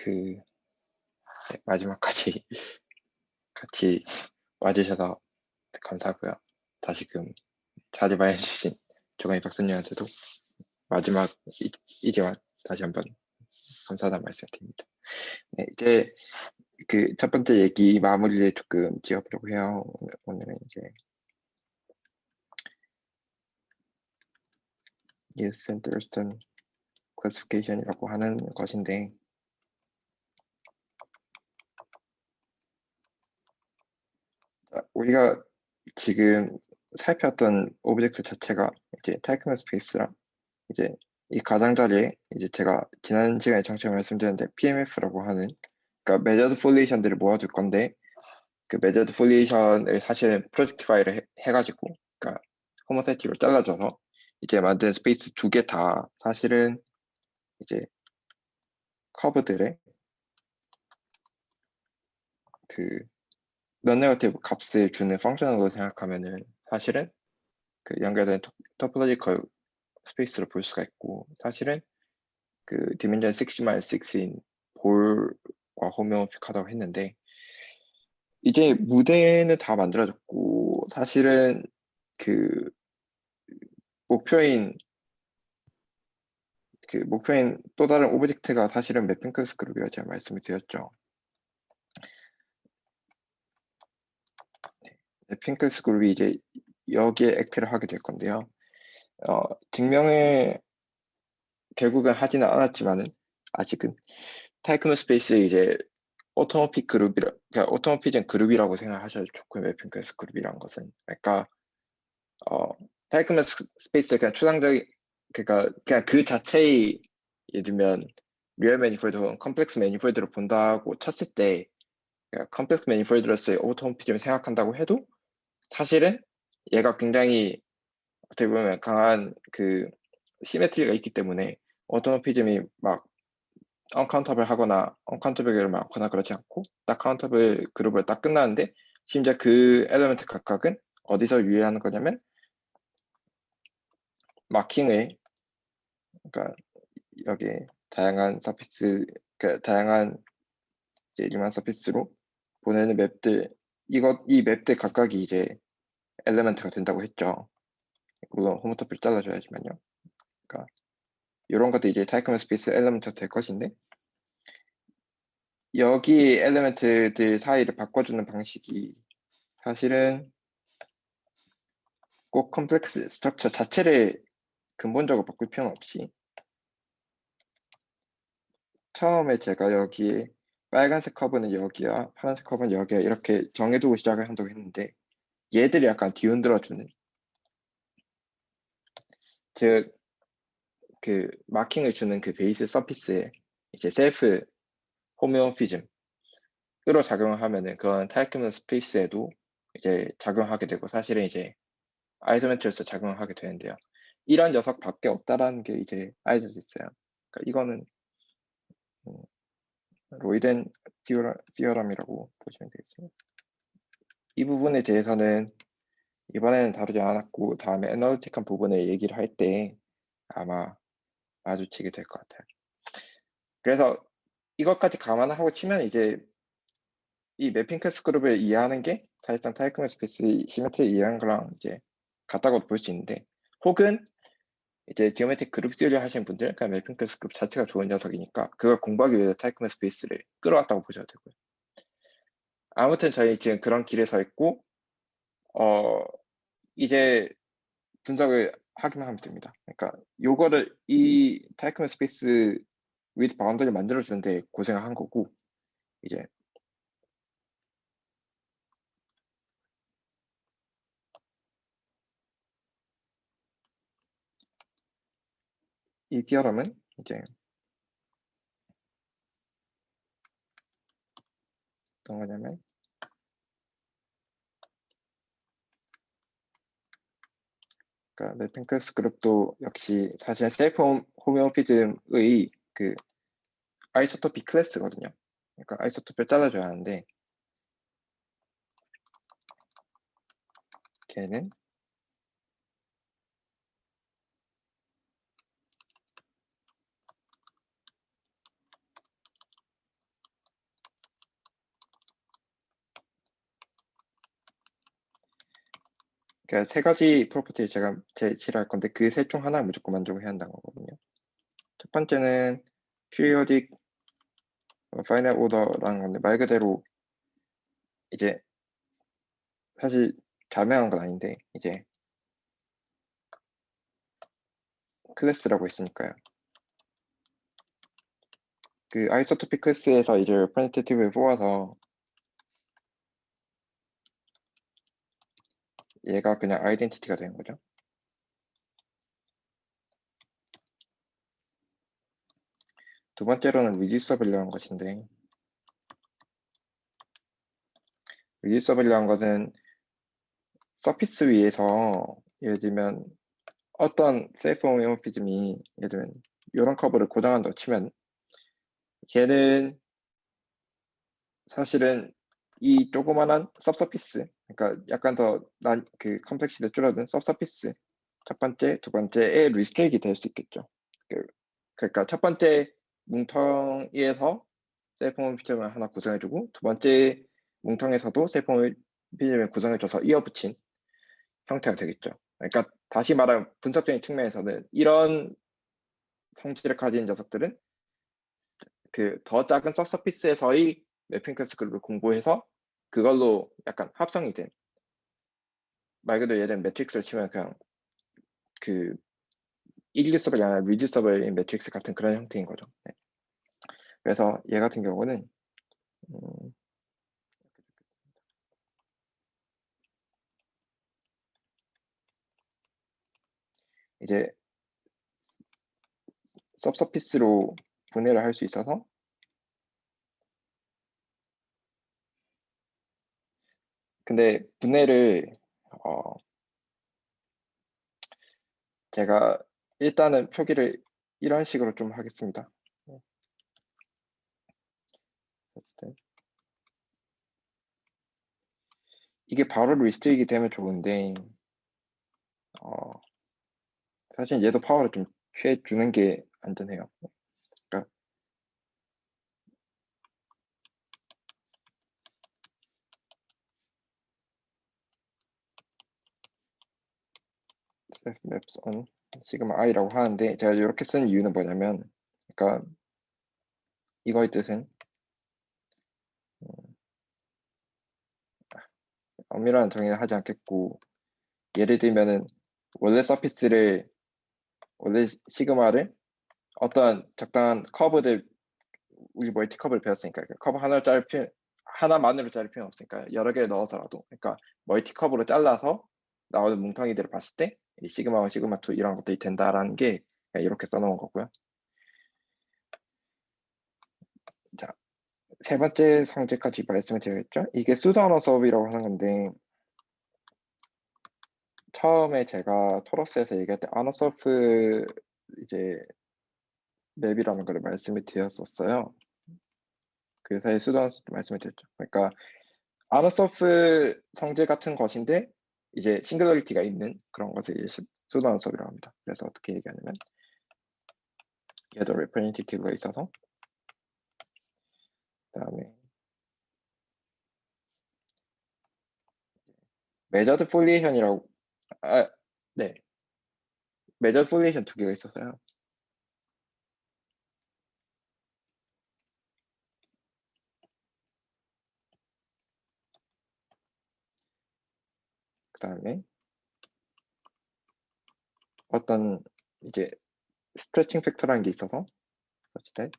그 마지막까지 같이 와주셔서 감사하고요. 다시금 자리마해 주신 조강희 박사님한테도 마지막이지만 다시 한번 감사하다는 말씀드립니다. 네, 이제 그 첫 번째 얘기 마무리를 조금 지어보려고 해요. 오늘은 이제 Yes and Thurston Classification이라고 하는 것인데, 우리가 지금 살펴왔던 오브젝트 자체가 이제 타이크맨 스페이스랑 이제 이 가장자리에 이제 제가 지난 시간에 잠시 말씀드렸는데 PMF라고 하는, 그러니까 메저드 폴리에이션들을 모아줄 건데, 그 메저드 폴리에이션을 사실 프로젝트 파일을 해가지고, 그러니까 호모세티로 잘라줘서 이제 만든 스페이스 두 개 다 사실은 이제 커브들의 그 non-negative 값을 주는 펑션으로 생각하면은 사실은 그 연결된 토폴로지컬 스페이스로 볼 수가 있고, 사실은 그 디멘전 6x6인 볼과 호메오픽하다고 했는데, 이제 무대는 다 만들어졌고 사실은 그 목표인 또 다른 오브젝트가 사실은 매핑 클래스 그룹이라고 제가 말씀을 드렸죠. 매핑 클래스 그룹이 이제 여기에 액트를 하게 될 건데요. 증명을 결국은 하지는 않았지만은 아직은 타이크노 스페이스 이제 오토모픽 그룹이라, 그러니까 오토모피즘 그룹이라고 생각하셔도 좋고요. 매핑 클래스 그룹이란 것은, 그러니까 타이크노 스페이스의 그냥 추상적인, 그러니까 그냥 그 자체의, 예를 들면 리얼 매니폴드, 컴플렉스 매니폴드로 본다고 쳤을 때, 그러니까 컴플렉스 매니폴드로서의 오토모피즘을 생각한다고 해도 사실은 얘가 굉장히 어떻게 보면 강한 그 시메트리가 있기 때문에 오토모피즘이 막 언카운터블 하거나 언카운터블을 많거나 그렇지 않고 딱 카운터블 그룹을 딱 끝나는데, 심지어 그 엘리먼트 각각은 어디서 유의하는 거냐면 마킹을, 그러니까 여기 다양한 서피스, 그러니까 다양한 일반 서피스로 보내는 맵들, 이 맵들 각각이 이제 엘리먼트가 된다고 했죠. 물론 홈토플 잘라줘야지만요. 그러니까 이런 것도 이제 타이커맨 스페이스 엘리먼트가 될 것인데, 여기 엘리먼트들 사이를 바꿔주는 방식이 사실은 꼭 컴플렉스 스트럭처 자체를 근본적으로 바꿀 필요는 없이, 처음에 제가 여기에 빨간색 커브는 여기야, 파란색 커브는 여기야 이렇게 정해두고 시작을 한다고 했는데, 얘들이 약간 뒤흔들어주는, 즉 그 마킹을 주는 그 베이스 서피스에 이제 셀프 호메오피즘으로 작용을 하면은 그건 타이크맨 스페이스에도 이제 작용하게 되고, 사실은 이제 아이소메트리에서 작용을 하게 되는데요. 이런 녀석밖에 없다라는 게 이제 알려져 있어요. 그러니까 이거는 로이덴 디어럼이라고 보시면 되겠습니다. 이 부분에 대해서는 이번에는 다루지 않았고 다음에 애널리틱한 부분을 얘기를 할 때 아마 마주치게 될 것 같아요. 그래서 이것까지 감안하고 치면 이제 이 매핑 클래스 그룹을 이해하는 게 사실상 타이크맨 스페이스 시메트리 이해하는 거랑 이제 같다고 볼 수 있는데, 혹은 이제 지오메트릭 그룹 띠를 하시는 분들, 그러니까 매핑 클래스 그룹 자체가 좋은 녀석이니까 그걸 공부하기 위해서 타이크맨 스페이스를 끌어왔다고 보셔도 되고요. 아무튼 저희 지금 그런 길에 서 있고, 이제 분석을 하기만 하면 됩니다. 그러니까 요거를 이 타이크맨 스페이스 위드 바운더를 만들어주는데 고생을 한 거고, 이제 이 디어럼은 이제 어떤 거냐면, 그러니까 매핑 클래스 그룹도 역시 사실 셀프 호메오피즘의 그 아이소토피 클래스거든요. 그러니까 아이소토피를 잘라줘야 하는데, 걔는 그러니까 세 가지 프로퍼티 제가 제시를 할 건데 그 셋 중 하나를 무조건 만족해야 한다는 거거든요. 첫 번째는 periodic finite order라는 건데 말 그대로 이제 사실 자명한 건 아닌데 이제 클래스라고 했으니까요. 그 아이소토픽 클래스에서 이제 representative 뽑아서 얘가 그냥 아이덴티티가 되는 거죠. 두 번째로는 reducible이라는 것인데 reducible이라는 것은 서피스 위에서 예를 들면 어떤 셀프 호모모피즘이 예를 들면 이런 커브를 고정한다고 치면 걔는 사실은 이 조그만한 섭서피스 그러니까 약간 더 난 그 컴플렉시를 줄어든 섭서피스 첫 번째, 두 번째에 리스트릭이 될 수 있겠죠. 그러니까 첫 번째 뭉텅이에서 셀프 호모피즘을 하나 구성해주고 두 번째 뭉텅에서도 셀프 호모피즘을 구성해줘서 이어붙인 형태가 되겠죠. 그러니까 다시 말하면 분석적인 측면에서는 이런 성질을 가진 녀석들은 그 더 작은 서서피스에서의 매핑 클래스 그룹을 공부해서 그걸로 약간 합성이 된 말 그대로 예를 들면 매트릭스를 치면 그냥 그 irreducible 아니라 reducible 매트릭스 같은 그런 형태인 거죠. 네. 그래서 얘 같은 경우는 이제 서서피스로 분해를 할 수 있어서 근데 분해를 제가 일단은 표기를 이런 식으로 좀 하겠습니다. 이게 바로 리스트릭이 되면 좋은데 사실 얘도 파워를 좀 취해주는 게 안전해요. 그러니까 self maps on sigma i라고 하는데 제가 이렇게 쓴 이유는 뭐냐면 그러니까 이거의 뜻은 엄밀한 정의는 하지 않겠고 예를 들면은 원래 서피스를 원래 시그마를 어떤 적당한 커브들 우리 멀티 커브를 배웠으니까 커브 하나를 자를 필요 하나만으로 자를 필요는 없으니까 여러 개를 넣어서라도 그러니까 멀티 커브로 잘라서 나오는 뭉텅이들을 봤을 때 시그마 1, 시그마 2 이런 것들이 된다라는 게 이렇게 써놓은 거고요. 자, 세 번째 성질까지 말씀을 드렸죠. 이게 수도 언어 수업이라고 하는 건데 처음에 제가 토러스에서 얘기할 때 언어 서프 이제 맵이라는 걸 말씀을 드렸었어요. 그 사이 수도 언어 서프 말씀을 드렸죠. 그러니까 언어 서프 성질 같은 것인데 이제 싱글러리티가 있는 그런 것을 이제 수도 언어 서프라고 합니다. 그래서 어떻게 얘기하냐면 얘도 레프레젠티티브가 있어서 그다음에 메저드 폴리에이션이라고 네 메저드 폴리에이션 두 개가 있어서요. 그다음에 어떤 이제 스트레칭 팩터라는 게 있어서 어쨌든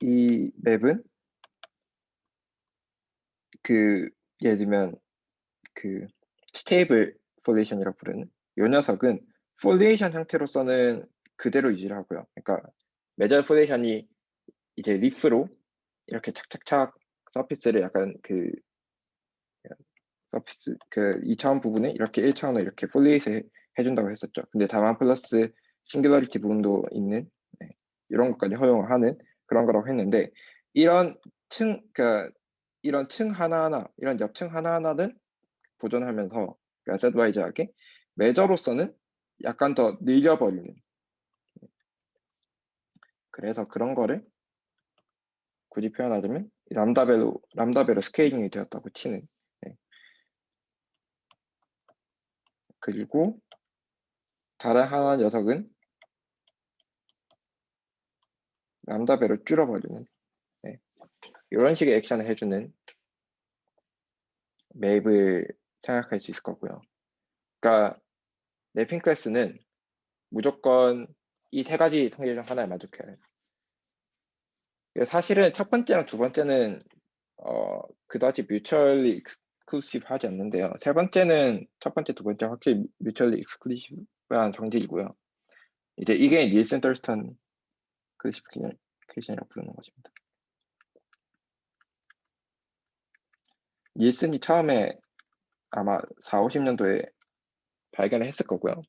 이 맵은 그 예를 들면 그 스테이블 폴리에이션이라고 부르는 이 녀석은 폴리에이션 형태로서는 그대로 유지를 하고요. 그러니까 메저 폴리에이션이 이제 리프로 이렇게 착착착 서피스를 약간 그 서피스 그 2차원 부분에 이렇게 1차원을 이렇게 폴리에이트 해준다고 했었죠. 근데 다만 플러스 싱글러리티 부분도 있는 이런 것까지 허용하는 그런 거라고 했는데 이런 그러니까 이런 층 하나하나 이런 옆층 하나하나는 보존하면서 그러니까 셋와이즈하게 메저로서는 약간 더 늘려버리는 그래서 그런 거를 굳이 표현하자면 람다배로 스케일링이 되었다고 치는. 네. 그리고 다른 하나 녀석은 람다배로 줄여버리는, 네. 이런 식의 액션을 해주는 맵을 생각할 수 있을 거고요. 그러니까 맵핑 클래스는 무조건 이 세 가지 성질 중 하나에 만족해야 해요. 사실은 첫 번째랑 두 번째는 그다지 뮤추얼리 익스클루시브 하지 않는데요. 세 번째는 첫 번째, 두 번째 확실히 뮤추얼리 익스클루시브한 성질이고요. 이제 이게 닐슨 덜스턴 클래시피케이션이라고 부르는 것입니다. 닐슨이 처음에 아마 4, 50년도에 발견을 했을 거고요.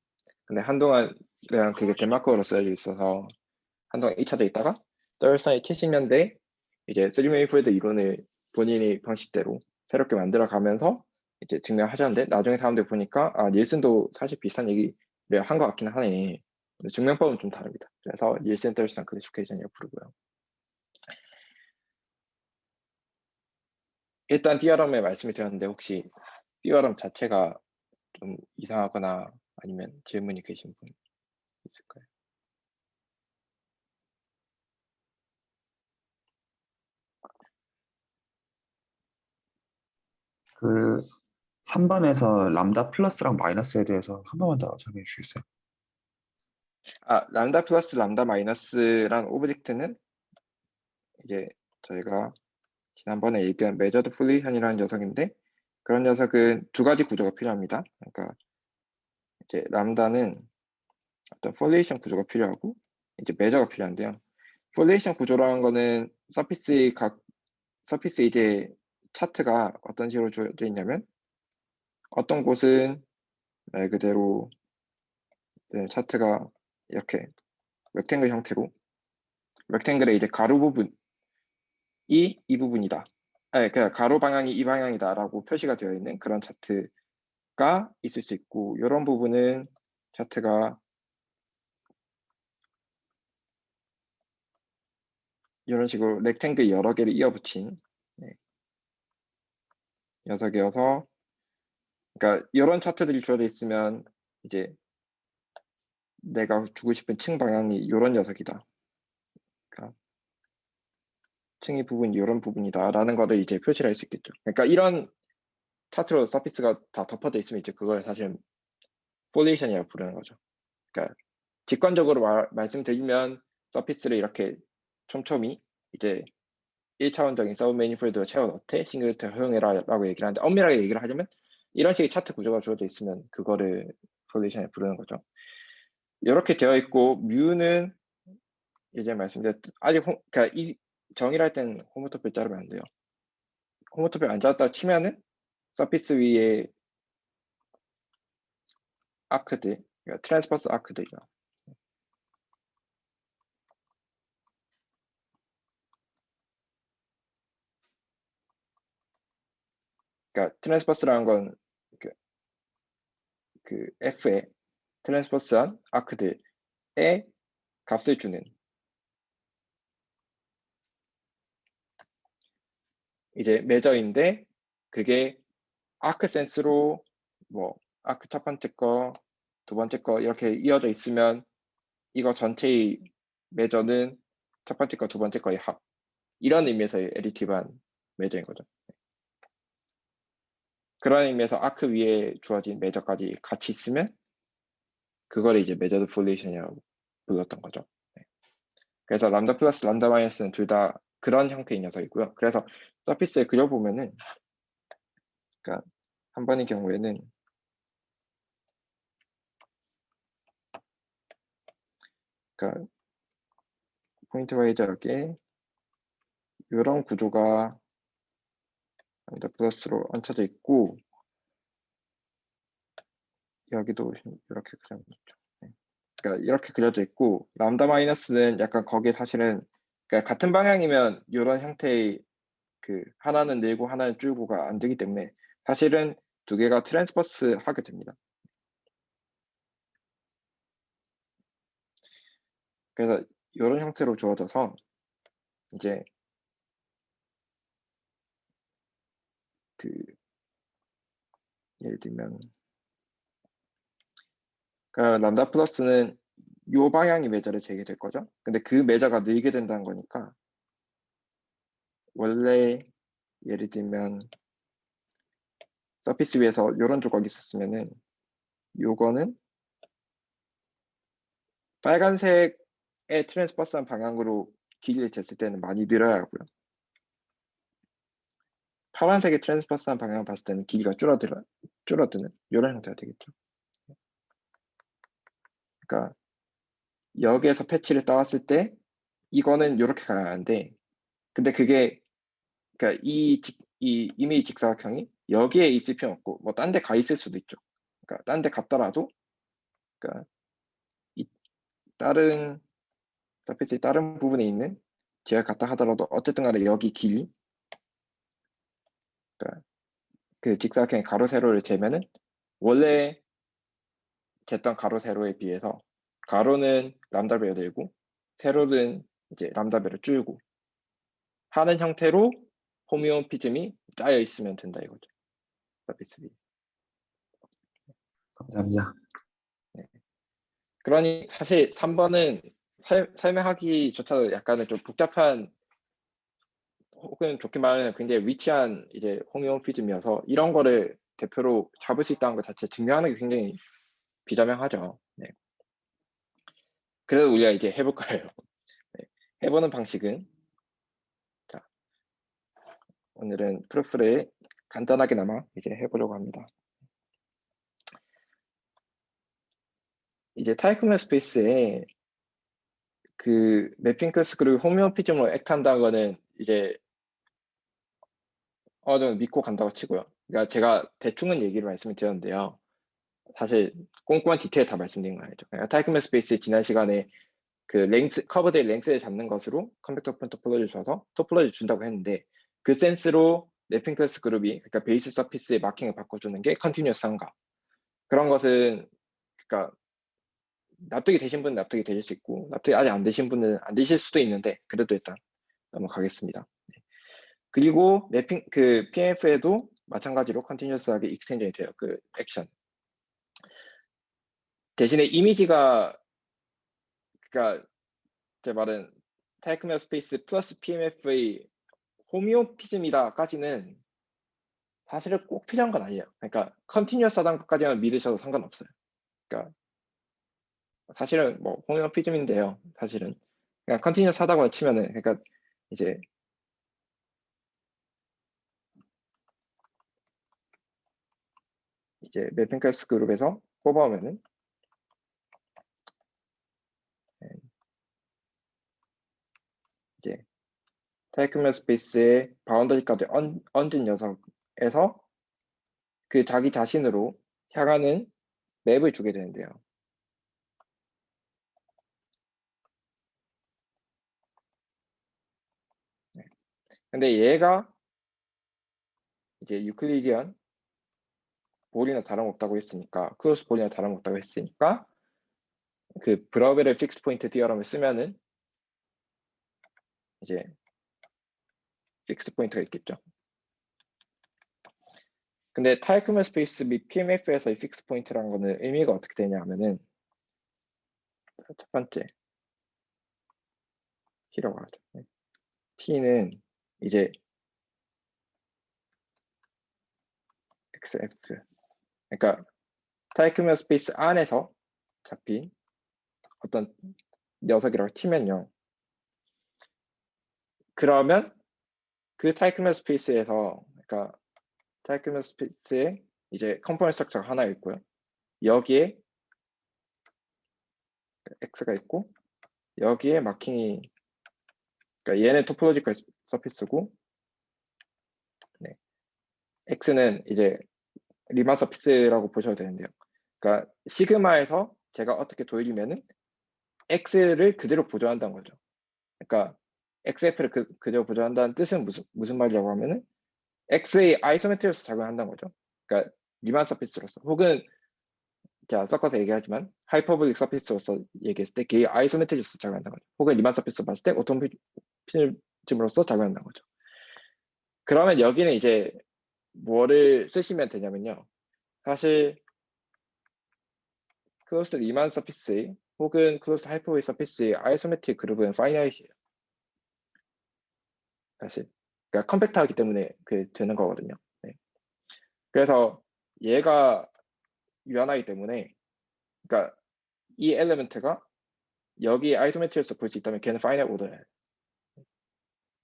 근데 한동안 그냥 그게 덴마크어로 쓰여져 있어서 한동안 잊혀져 있다가 덜스턴이 70년대 이제 3메이폴드 이론을 본인이 방식대로 새롭게 만들어 가면서 이제 증명하셨는데 나중에 사람들 보니까 닐슨도 사실 비슷한 얘기를 한 것 같긴 하네. 근데 증명법은 좀 다릅니다. 그래서 닐슨 덜스턴 클래시피케이션이라고 부르고요. 일단 띠어럼에 말씀이 드렸는데 혹시 띠어럼 자체가 좀 이상하거나 아니면 질문이 계신 분 있을까요? 그 3번에서 람다 플러스랑 마이너스에 대해서 한 번만 더 설명해 주시겠어요? 람다 플러스 람다 마이너스란 오브젝트는 이제 저희가 지난번에 얘기한 메저드 폴리션이라는 녀석인데 그런 녀석은 두 가지 구조가 필요합니다. 그러니까 이제 람다는 어떤 폴리션 구조가 필요하고 이제 메저가 필요한데요. 폴리션 구조라는 거는 서피스 이제 차트가 어떤 식으로 주어져 있냐면 어떤 곳은 말 그대로 차트가 이렇게 렉탱글 형태로 렉탱글의 이제 가로 부분이 이 부분이다. 그냥 가로 방향이 이 방향이다라고 표시가 되어 있는 그런 차트가 있을 수 있고 이런 부분은 차트가 이런 식으로 렉탱글 여러 개를 이어붙인 네, 녀석이어서 그러니까 이런 차트들이 주어져 있으면 이제 내가 주고 싶은 층 방향이 이런 녀석이다. 그러니까 층의 부분이 이런 부분이다라는 거를 이제 표시를 할 수 있겠죠. 그러니까 이런 차트로 서피스가 다 덮어져 있으면 이제 그걸 사실 폴리션이라고 부르는 거죠. 그러니까 직관적으로 말씀드리면 서피스를 이렇게 촘촘히 이제 1차원적인 서브 매니폴드로 채워 넣되 싱글트 허용해라 라고 얘기를 하는데 엄밀하게 얘기를 하자면 이런 식의 차트 구조가 주어져 있으면 그거를 폴리션에 부르는 거죠. 이렇게 되어 있고 뮤는 예전에 말씀드렸듯 그러니까 이 정의할 때는 호모토피를 자르면 안 돼요. 호모토피를 안 잡았다 치면은 서피스 위에 아크들, 그러니까 트랜스퍼스 아크들이요. 그러니까 트랜스퍼스라는 건 그 F에 트랜스퍼스한 아크들의 값을 주는 이제 매저인데 그게 아크 센스로 뭐 아크 첫 번째 거, 두 번째 거 이렇게 이어져 있으면 이거 전체의 매저는 첫 번째 거, 두 번째 거의 합. 이런 의미에서의 에디티브한 매저인 거죠. 그런 의미에서 아크 위에 주어진 매저까지 같이 있으면 그거를 이제 매저드 폴리션이라고 불렀던 거죠. 네. 그래서 람다 플러스 람다 마이너스는 둘 다 그런 형태의 녀석이고요. 그래서 서피스에 그려보면은 그러니까 한 번의 경우에는 그러니까 포인트 와이즈하게 이런 구조가 람다 플러스로 얹혀져 있고 여기도 이렇게 그려졌죠. 네. 그러니까 이렇게 그려져 있고 람다 마이너스는 약간 거기에 사실은 그러니까 같은 방향이면 이런 형태의 그 하나는 늘고 하나는 줄고가 안 되기 때문에 사실은 두 개가 트랜스퍼스 하게 됩니다. 그래서 이런 형태로 주어져서 이제 그 예를 들면 그 람다 플러스는 요 방향이 매저로 제기될 거죠. 근데 그 매저가 늘게 된다는 거니까 원래 예를 들면 서피스 위에서 요런 조각이 있었으면은 요거는 빨간색의 트랜스버스한 방향으로 길이를 쟀을 때는 많이 늘어야 하고요. 파란색의 트랜스버스한 방향을 봤을 때는 길이가 줄어드는 이런 형태가 되겠죠. 그러니까 여기에서 패치를 따왔을 때 이거는 이렇게 가야 하는데 근데 그게 그러니까 이 이미지 직사각형이 여기에 있을 필요 없고 뭐 딴 데 가 있을 수도 있죠. 그러니까 딴 데 갔더라도 그러니까 이 다른 서피스의 다른 부분에 있는 제가 갔다 하더라도 어쨌든 간에 여기 길이 그러니까 그 직사각형의 가로 세로를 재면은 원래 쟀던 가로 세로에 비해서 가로는 람다배가 늘고 세로는 이제 람다배를 줄고 하는 형태로 호미오피즘이 짜여 있으면 된다 이거죠. 서피스 B. 감사합니다. 네. 그러니 사실 3번은 설명하기조차도 약간은 좀 복잡한 혹은 좋게 말하면 굉장히 위치한 이제 호미오피즘이어서 이런 거를 대표로 잡을 수 있다는 것 자체 증명하는 게 굉장히 비자명하죠. 네. 그래서 우리가 이제 해볼 거예요. 네. 해보는 방식은 자, 오늘은 프로프를 간단하게나마 이제 해보려고 합니다. 이제 타이크맨 스페이스에 그 매핑 클래스 그리고 호미오피즘으로 액트한다는 거는 이제 어느 정도 믿고 간다고 치고요. 그러니까 제가 대충은 얘기를 말씀을 드렸는데요. 사실 꼼꼼한 디테일 다 말씀드린 거 아니죠. 그러니까 타이크맨 스페이스 지난 시간에 그 랭스 커브드의 랭스를 잡는 것으로 컴팩터 오픈 토폴로지를 줘서 토폴로지 준다고 했는데 그 센스로 래핑 클래스 그룹이 그러니까 베이스 서피스의 마킹을 바꿔주는 게 컨티뉴어스한가 그런 것은 그러니까 납득이 되신 분은 납득이 되실 수 있고 납득이 아직 안 되신 분은 안 되실 수도 있는데 그래도 일단 넘어가겠습니다. 그리고 래핑 그 PMF에도 마찬가지로 컨티뉴어스하게 익스텐전이 돼요. 그 액션 대신에 이미지가 그러니까 제 말은 타이크메어 스페이스 플러스 PMF의 호미오피즘이다까지는 사실은 꼭 필요한 건 아니에요. 그러니까 컨티뉴어스 하다는 것까지만 믿으셔도 상관없어요. 그러니까 사실은 뭐 호미오피즘인데요. 사실은 그냥 컨티뉴어스 하다고 치면은 그러니까 이제 매핑클래스 그룹에서 뽑아오면은 이제 타이크메어 스페이스의 바운더리까지 얹은 녀석에서 그 자기 자신으로 향하는 맵을 주게 되는데요. 네. 근데 얘가 이제 유클리디언 볼이나 다름없다고 했으니까 크로스 볼이나 다름없다고 했으니까 그 브라우벨의 픽스 포인트 디어럼을 쓰면은 이제 픽스 포인트가 있겠죠. 근데 타이크맨 스페이스 및 PMF에서의 픽스 포인트라는 거는 의미가 어떻게 되냐 하면은 첫 번째 P라고 하죠. P는 이제 XF 그러니까 타이크맨 스페이스 안에서 잡힌 어떤 녀석이라고 치면요. 그러면 그 타이크맨 스페이스에서 그러니까 타이크맨 스페이스에 이제 컴포넌트 스트럭처가 하나 있고요. 여기에 X가 있고 여기에 마킹이 그러니까 얘는 토폴로지컬 서피스고 네. X는 이제 리만 서피스라고 보셔도 되는데요. 그러니까 시그마에서 제가 어떻게 돌리면은 X를 그대로 보존한다는 거죠. 그러니까 XF를 그대로 보존한다는 뜻은 무슨 말이라고 하면은 X의 아이소메트리로서 작용한다는 거죠. 그러니까 리만 서피스로서 혹은 제가 섞어서 얘기하지만 하이퍼볼릭 서피스로서 얘기했을 때 걔의 아이소메트리로서 작용한다는 거죠. 혹은 리만 서피스로 봤을 때 오토피즘으로서 작용한다는 거죠. 그러면 여기는 이제 뭐를 쓰시면 되냐면요. 사실 클로스드 리만 서피스 혹은 클로스드 하이퍼보릭 서피스의 아이소메트릭 그룹은 파이나이트예요. 사실. 그러니까 컴팩트하기 때문에 그 되는 거거든요. 네. 그래서 얘가 유한하기 때문에, 그러니까 이 엘리먼트가 여기 아이소메트리에서 볼 수 있다면 걔는 파이널 오더예요.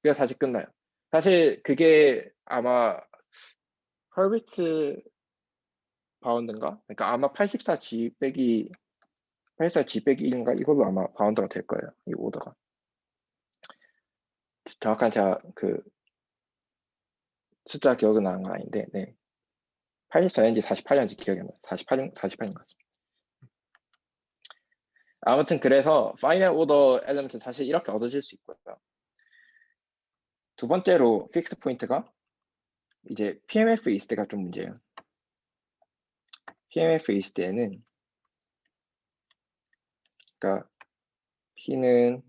그래서 사실 끝나요. 사실 그게 아마 헐비트 바운드인가? 그러니까 아마 84G 빼기 84G 빼기 1인가 이걸로 아마 바운드가 될 거예요. 이 오더가. 정확한 제가 그 숫자 기억은 나는 건 아닌데, 네. 84년인지 48년인지 기억이 안 나요. 48인 것 같습니다. 아무튼 그래서 파이널 오더 엘리먼트 사실 이렇게 얻어질 수 있고요. 두 번째로 픽스 포인트가 이제 PMF 있을 때가 좀 문제예요. PMF 있을 때는, 그러니까 P는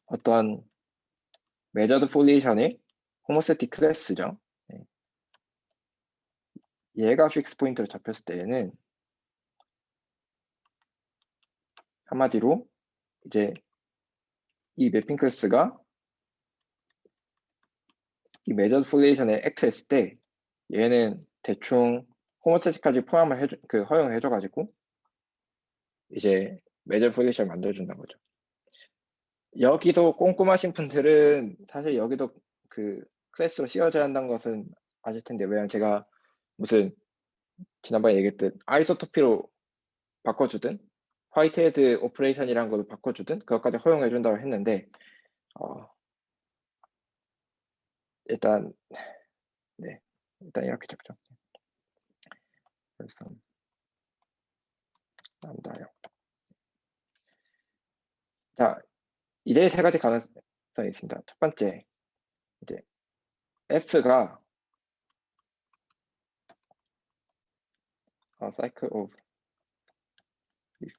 어떤 메저드 폴리션의 호모스테틱 클래스죠. 네. 얘가 픽스 포인트로 잡혔을 때에는 한마디로 이제 이 매핑 클래스가 이 메저드 폴리션에 액트했을 때 얘는 대충 호모스테틱까지 포함을 허용을 해줘가지고 이제 메저드 폴리션 만들어준다는 거죠. 여기도 꼼꼼하신 분들은 사실 여기도 그 클래스로 씌워져야 한다는 것은 아실 텐데, 왜냐면 제가 무슨 지난번에 얘기했듯 아이소토피로 바꿔주든 화이트헤드 오퍼레이션이라는 걸로 바꿔주든 그것까지 허용해 준다고 했는데, 일단 네, 일단 이렇게 적죠. 그래서 남다요. 자, 이제 세 가지 가능성이 있습니다. 첫 번째, 이제 F가 cycle of if.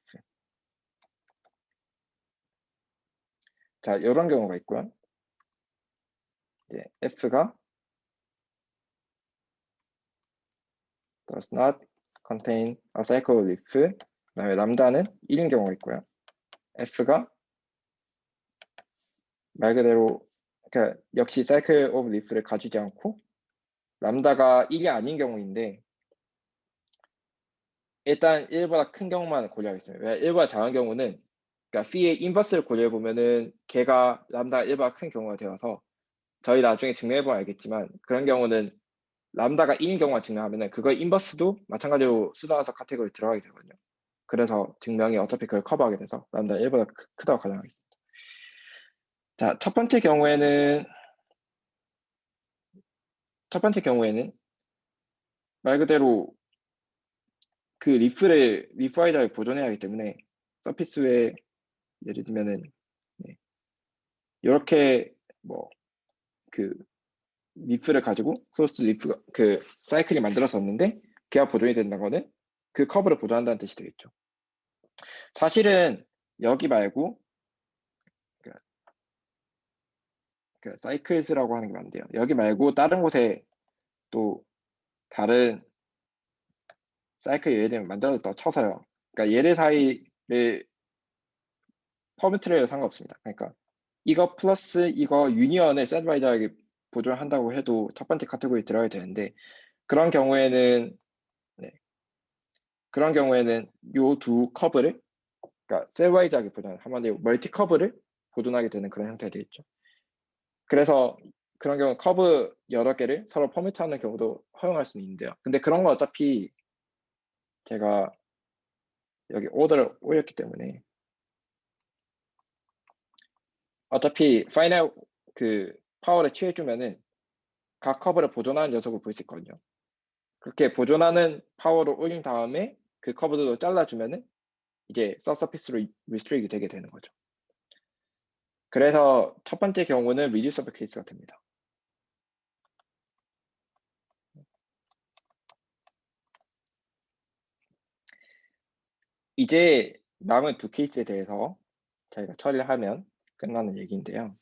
자, 이런 경우가 있고요. 이제 F가 does not contain a cycle of if. 그다음에 람다는 1인 경우가 있고요. F가 말 그대로 그러니까 역시 cycle of if를 가지지 않고 람다가 1이 아닌 경우인데, 일단 1보다 큰 경우만 고려하겠습니다. 왜 1보다 작은 경우는, 그러니까 P의 인버스를 고려해 보면은 걔가 람다가 1보다 큰 경우가 되어서 저희 나중에 증명해 보면 알겠지만, 그런 경우는 람다가 1인 경우만 증명하면은 그거의 인버스도 마찬가지로 수동화서 카테고리에 들어가게 되거든요. 그래서 증명이 어차피 그걸 커버하게 돼서 람다 1보다 크다고 가정하겠습니다. 자, 첫 번째 경우에는 말 그대로 그 리프 아이다를 보존해야 하기 때문에 서피스에 예를 들면은 이렇게 뭐 그 리프를 가지고 소스 리프가 그 사이클이 만들어졌는데 걔가 보존이 된다는 거는 그 커브를 보존한다는 뜻이 되겠죠. 사실은 여기 말고 그 사이클스라고 하는 게 맞는데요. 여기 말고 다른 곳에 또 다른 사이클 예를 들면 만들어졌다고 쳐서요. 그러니까 얘네 사이를 퍼미트를 해도 상관없습니다. 그러니까 이거 플러스 이거 유니언을 샌드바이저에게 보존한다고 해도 첫 번째 카테고리에 들어가야 되는데, 그런 경우에는 요 두 커브를, 그러니까 샌드바이저에게 보존, 한마디로 멀티 커브를 보존하게 되는 그런 형태가 되겠죠. 그래서 그런 경우 커브 여러 개를 서로 퍼미트하는 경우도 허용할 수는 있는데요. 근데 그런 건 어차피 제가 여기 오더를 올렸기 때문에 어차피 파이널 그 파워를 취해주면은 각 커브를 보존하는 녀석을 볼 수 있거든요. 그렇게 보존하는 파워를 올린 다음에 그 커브도 잘라주면은 이제 서서피스로 리스트릭이 되게 되는 거죠. 그래서 첫 번째 경우는 리듀스 오브 케이스가 됩니다. 이제 남은 두 케이스에 대해서 저희가 처리를 하면 끝나는 얘기인데요.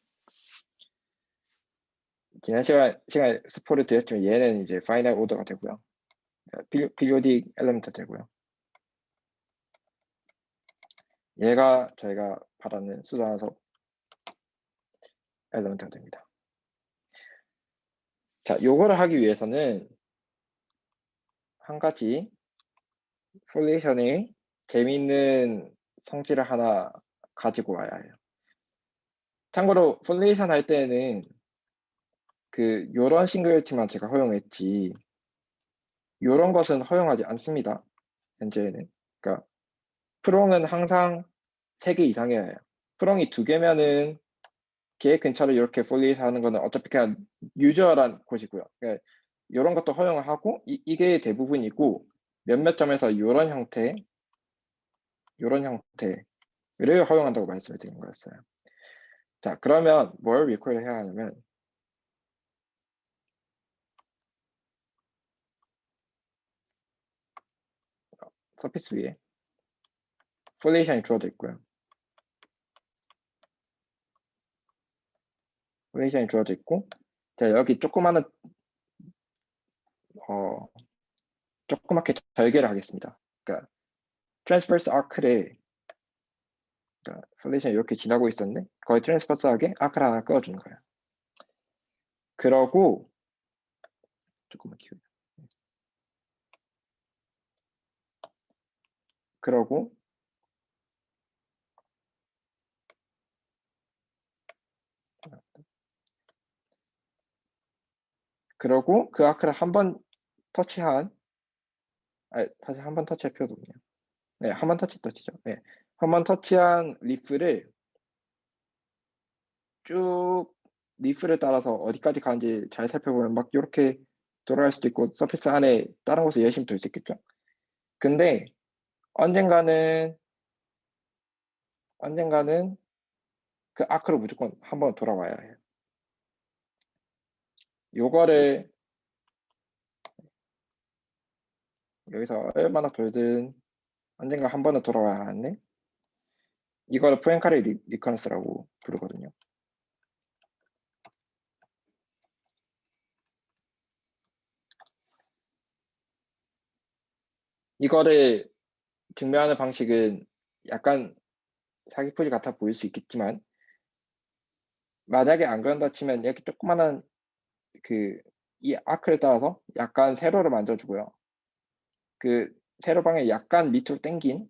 지난 시간에 스포를 드렸지만 얘는 이제 파이널 오더가 되고요. periodic 엘리먼트 되고요. 얘가 저희가 받았는 수단화석 엘리먼트가 됩니다. 자, 요거를 하기 위해서는 한 가지 폴레이션의 재미있는 성질을 하나 가지고 와야 해요. 참고로 폴레이션 할 때는 요런 싱글리티만 제가 허용했지 요런 것은 허용하지 않습니다. 현재는. 그러니까 프롱은 항상 3개 이상이어야 해요. 프롱이 2개면은 계획 근처를 이렇게 폴리에이션 하는 거는 어차피 그냥 유저란 곳이고요. 그러니까 이런 것도 허용을 하고 이게 대부분이고 몇몇 점에서 이런 형태를 허용한다고 말씀을 드린 거였어요. 자, 그러면 뭘 리콜을 해야 하냐면 서피스 위에 폴레이션이 주어져 있고요. 폴레이션이 주어져 있고 자, 여기 조그맣게 절개를 하겠습니다. 그러니까 트랜스퍼스 아크를 그러니까 폴레이션이 이렇게 지나고 있었네. 거의 트랜스퍼스하게 아크를 하나 그어주는 거예요. 그러고 조금만 키우자. 그러고 그 아크를 한 번 터치한 다시 한 번 터치할 필요도 없네요. 네, 한 번 터치죠. 네, 한 번 터치한 리프를 쭉 리프를 따라서 어디까지 가는지 잘 살펴보면 막 이렇게 돌아갈 수도 있고 서페이스 안에 다른 곳에 열심히 돌 수 있겠죠. 근데 언젠가는 그 아크로 무조건 한 번 돌아와야 해요. 요거를 여기서 얼마나 돌든 언젠가 한 번은 돌아와야 하는데 이거를 프랭카리 리커런스라고 부르거든요. 이거를 증명하는 방식은 약간 사기풀이 같아 보일 수 있겠지만 만약에 안 그런다 치면 이렇게 조그만한 이 아크를 따라서 약간 세로를 만들어주고요. 그 세로방에 약간 밑으로 당긴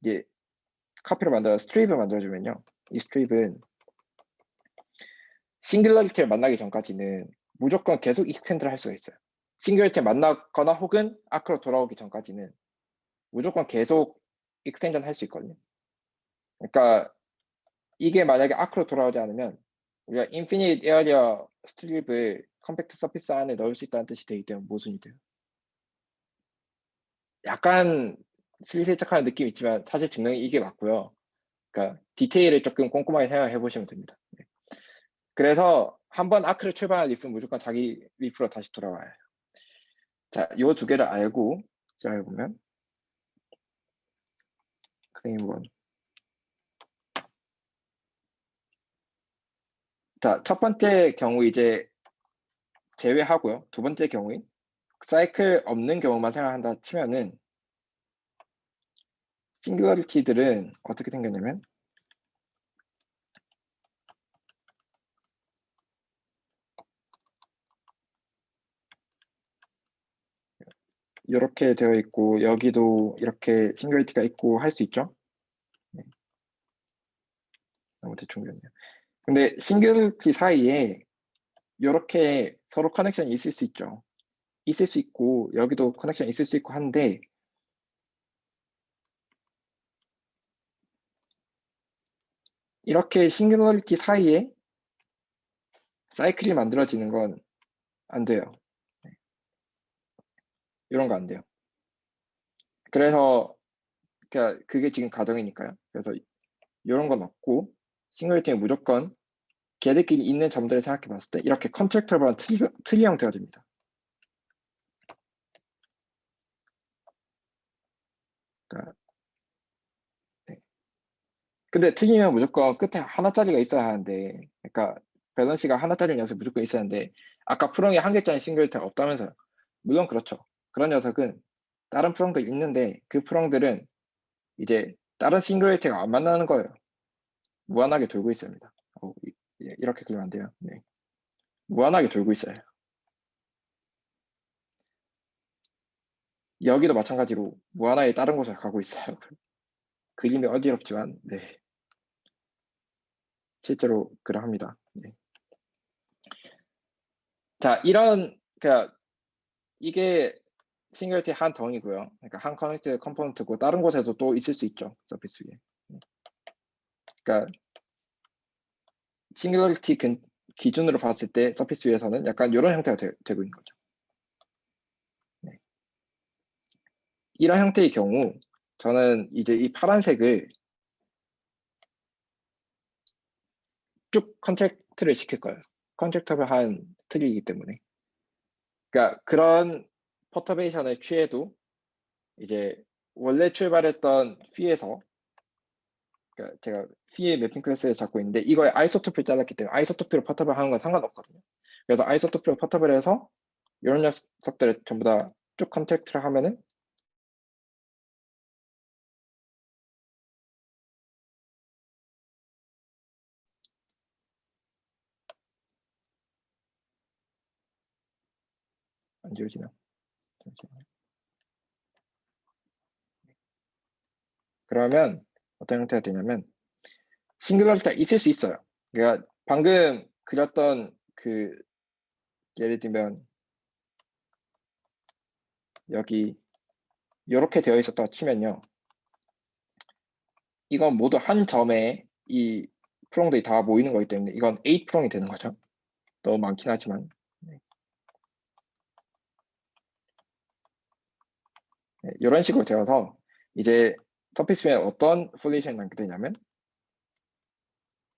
이제 카피를 만들어 스트립을 만들어주면요. 이 스트립은 싱글러리티를 만나기 전까지는 무조건 계속 익스텐드를 할 수가 있어요. 싱글러리티를 만나거나 혹은 아크로 돌아오기 전까지는 무조건 계속 익스텐전 할 수 있거든요. 그러니까 이게 만약에 아크로 돌아오지 않으면 우리가 인피니트 에어리어 스트립을 컴팩트 서피스 안에 넣을 수 있다는 뜻이 되기 때문에 모순이 돼요. 약간 슬리슬쩍하는 느낌이 있지만 사실 증명이 이게 맞고요. 그러니까 디테일을 조금 꼼꼼하게 생각해 보시면 됩니다. 네. 그래서 한번 아크를 출발한 리프는 무조건 자기 리프로 다시 돌아와요. 자, 요 두 개를 알고 시작해보면 선생님 자, 첫 번째 경우 이제 제외하고요. 두 번째 경우인 사이클 없는 경우만 생각한다 치면은 싱글러리티들은 어떻게 생겼냐면 이렇게 되어 있고 여기도 이렇게 싱글러리티가 있고 할 수 있죠. 네, 너무 대충 그렸네요. 근데 싱글러리티 사이에 이렇게 서로 커넥션이 있을 수 있죠. 있을 수 있고 여기도 커넥션 있을 수 있고 한데 이렇게 싱글러리티 사이에 사이클이 만들어지는 건 안 돼요. 이런 거 안 돼요. 그래서 그러니까 그게 지금 가정이니까요. 그래서 이런 건 없고 싱글러리티는 무조건 걔들끼리 있는 점들을 생각해 봤을 때 이렇게 컨트랙터블한 트리 형태가 됩니다. 그러니까, 네. 근데 트리면 무조건 끝에 하나짜리가 있어야 하는데 그러니까 밸런스가 하나짜리 녀석이 무조건 있어야 하는데 아까 프롱이 한 개짜리 싱글리티가 없다면서요. 물론 그렇죠. 그런 녀석은 다른 프롱도 있는데 그 프롱들은 이제 다른 싱글리티가 안 만나는 거예요. 무한하게 돌고 있습니다. 이렇게 그리면 안 돼요. 네. 무한하게 돌고 있어요. 여기도 마찬가지로 무한하게 다른 곳을 가고 있어요. 그림이 어지럽지만 네. 실제로 그러합니다. 네. 자, 그러니까 이게 싱글리티 한 덩이고요. 그러니까 한 커넥티드 컴포넌트고 다른 곳에도 또 있을 수 있죠. 서피스 위에. 그러니까 싱글리티 기준으로 봤을 때 서피스 위에서는 약간 이런 형태가 되고 있는 거죠. 네. 이런 형태의 경우 저는 이제 이 파란색을 쭉 컨트랙트를 시킬 거예요. 컨트랙터블한 트리이기 때문에. 그러니까 그런 퍼터베이션을 취해도 이제 원래 출발했던 피에서 그러니까 제가 피의 매핑 클래스를 잡고 있는데 이거에 아이소토피를 잘랐기 때문에 아이소토피로 퍼터블 하는 건 상관없거든요. 그래서 아이소토피로 퍼터블 해서 이런 녀석들을 전부 다 쭉 컨트랙트를 하면은 안 지워지나? 잠시만요. 그러면 어떤 형태가 되냐면 싱글러리티가 있을 수 있어요. 그러니까 방금 그렸던 그 예를 들면 여기 이렇게 되어 있었다고 치면요. 이건 모두 한 점에 이 프롱들이 다 모이는 거기 때문에 이건 8 프롱이 되는 거죠. 너무 많긴 하지만 네. 네, 이런 식으로 되어서 이제 서피스 위에 어떤 솔루션이 남게 되냐면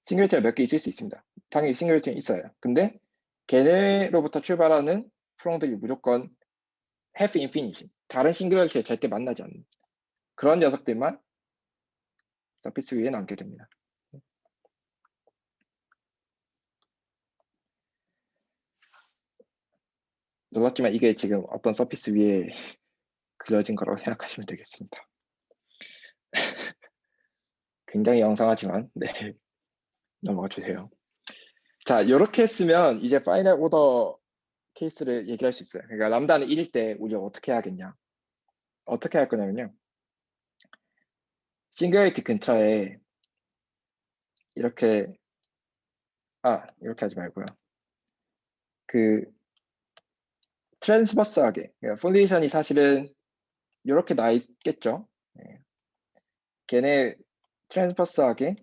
싱글리티가 몇 개 있을 수 있습니다. 당연히 싱글리티는 있어요. 근데 걔네로부터 출발하는 프롱들이 무조건 have infinity, 다른 싱글리티에 절대 만나지 않는 그런 녀석들만 서피스 위에 남게 됩니다. 놀랍지만 이게 지금 어떤 서피스 위에 그려진 거라고 생각하시면 되겠습니다. 굉장히 영상하지만 네, 넘어가 주세요. 자, 이렇게 했으면 이제 파이널 오더 케이스를 얘기할 수 있어요. 그러니까 람다는 1일 때 우리가 어떻게 해야겠냐? 어떻게 할 거냐면요. 싱글리티 근처에 이렇게 이렇게 하지 말고요. 그 트랜스버스하게 그러니까 폴리션이 사실은 이렇게 나 있겠죠. 네. 걔네 트랜스버스하게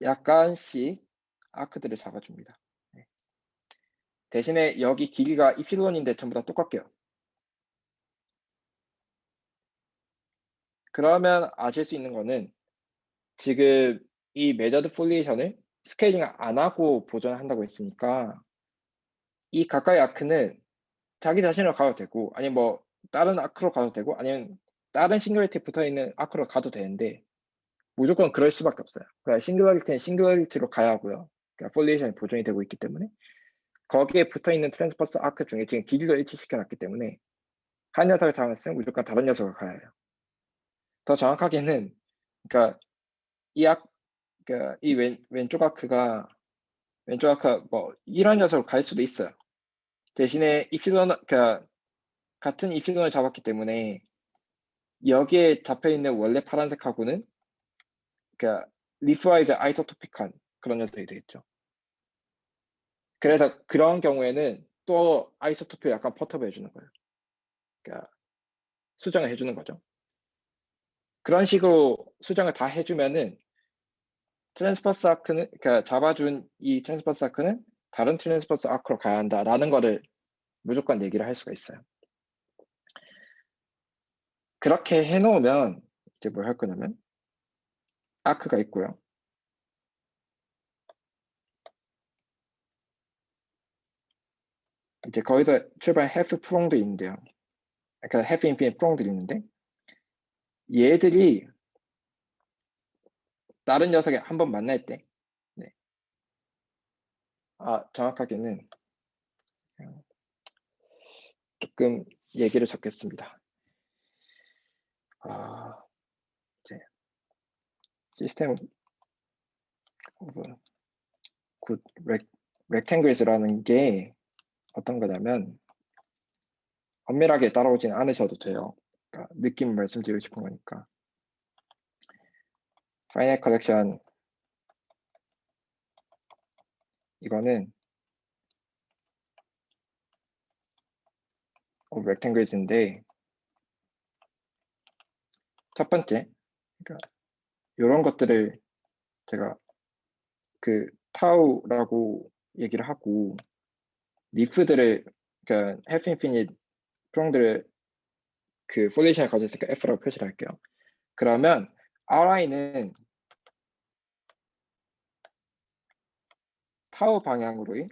약간씩 아크들을 잡아줍니다. 네. 대신에 여기 길이가 이필론인데 전부 다 똑같게요. 그러면 아실 수 있는 거는 지금 이 메저드 폴리션을 스케일링 안 하고 보존한다고 했으니까 이 가까이 아크는 자기 자신으로 가도 되고 아니면 뭐 다른 아크로 가도 되고 아니면 다른 싱글리티 붙어있는 아크로 가도 되는데 무조건 그럴 수밖에 없어요. 그러니까 싱글리티는 싱글리티로 가야 하고요. 그러니까 폴리에이션이 보존이 되고 있기 때문에 거기에 붙어있는 트랜스퍼스 아크 중에 지금 길이도 일치시켜놨기 때문에 한 녀석을 잡았으면 무조건 다른 녀석을 가야 해요. 더 정확하게는 그러니까 그러니까 이 왼쪽 아크가 뭐 이런 녀석으로 갈 수도 있어요. 대신에 그러니까 같은 이필론을 잡았기 때문에 여기에 잡혀있는 원래 파란색하고는 그러니까 리프와이즈 아이소토픽한 그런 녀석이 되겠죠. 그래서 그런 경우에는 또 아이소토피를 약간 퍼터브 해주는 거예요. 그러니까 수정을 해주는 거죠. 그런 식으로 수정을 다 해주면은 트랜스퍼스 아크는 그러니까 잡아준 이 트랜스퍼스 아크는 다른 트랜스퍼스 아크로 가야 한다라는 거를 무조건 얘기를 할 수가 있어요. 그렇게 해놓으면 이제 뭘 할 거냐면 아크가 있고요. 이제 거기서 출발 해프 프롱도 있는데요. 그러니까 해프 인피니트 프롱들이 있는데 얘들이 다른 녀석에 한번 만날 때 네. 정확하게는 조금 얘기를 적겠습니다. 이제 시스템 오브 굿 렉탱글즈라는 게 어떤 거냐면 엄밀하게 따라오진 않으셔도 돼요. 그러니까 느낌 말씀드리고 싶은 거니까. 파이널 컬렉션 이거는 렉탱글즈인데 첫 번째, 그러니까 이런 것들을 제가 그 타우라고 얘기를 하고 리프들을 그러니까 해프 인피니트 프롱들을 그 폴리션을 가지고 있으니까 F라고 표시를 할게요. 그러면 RI는 타우 방향으로의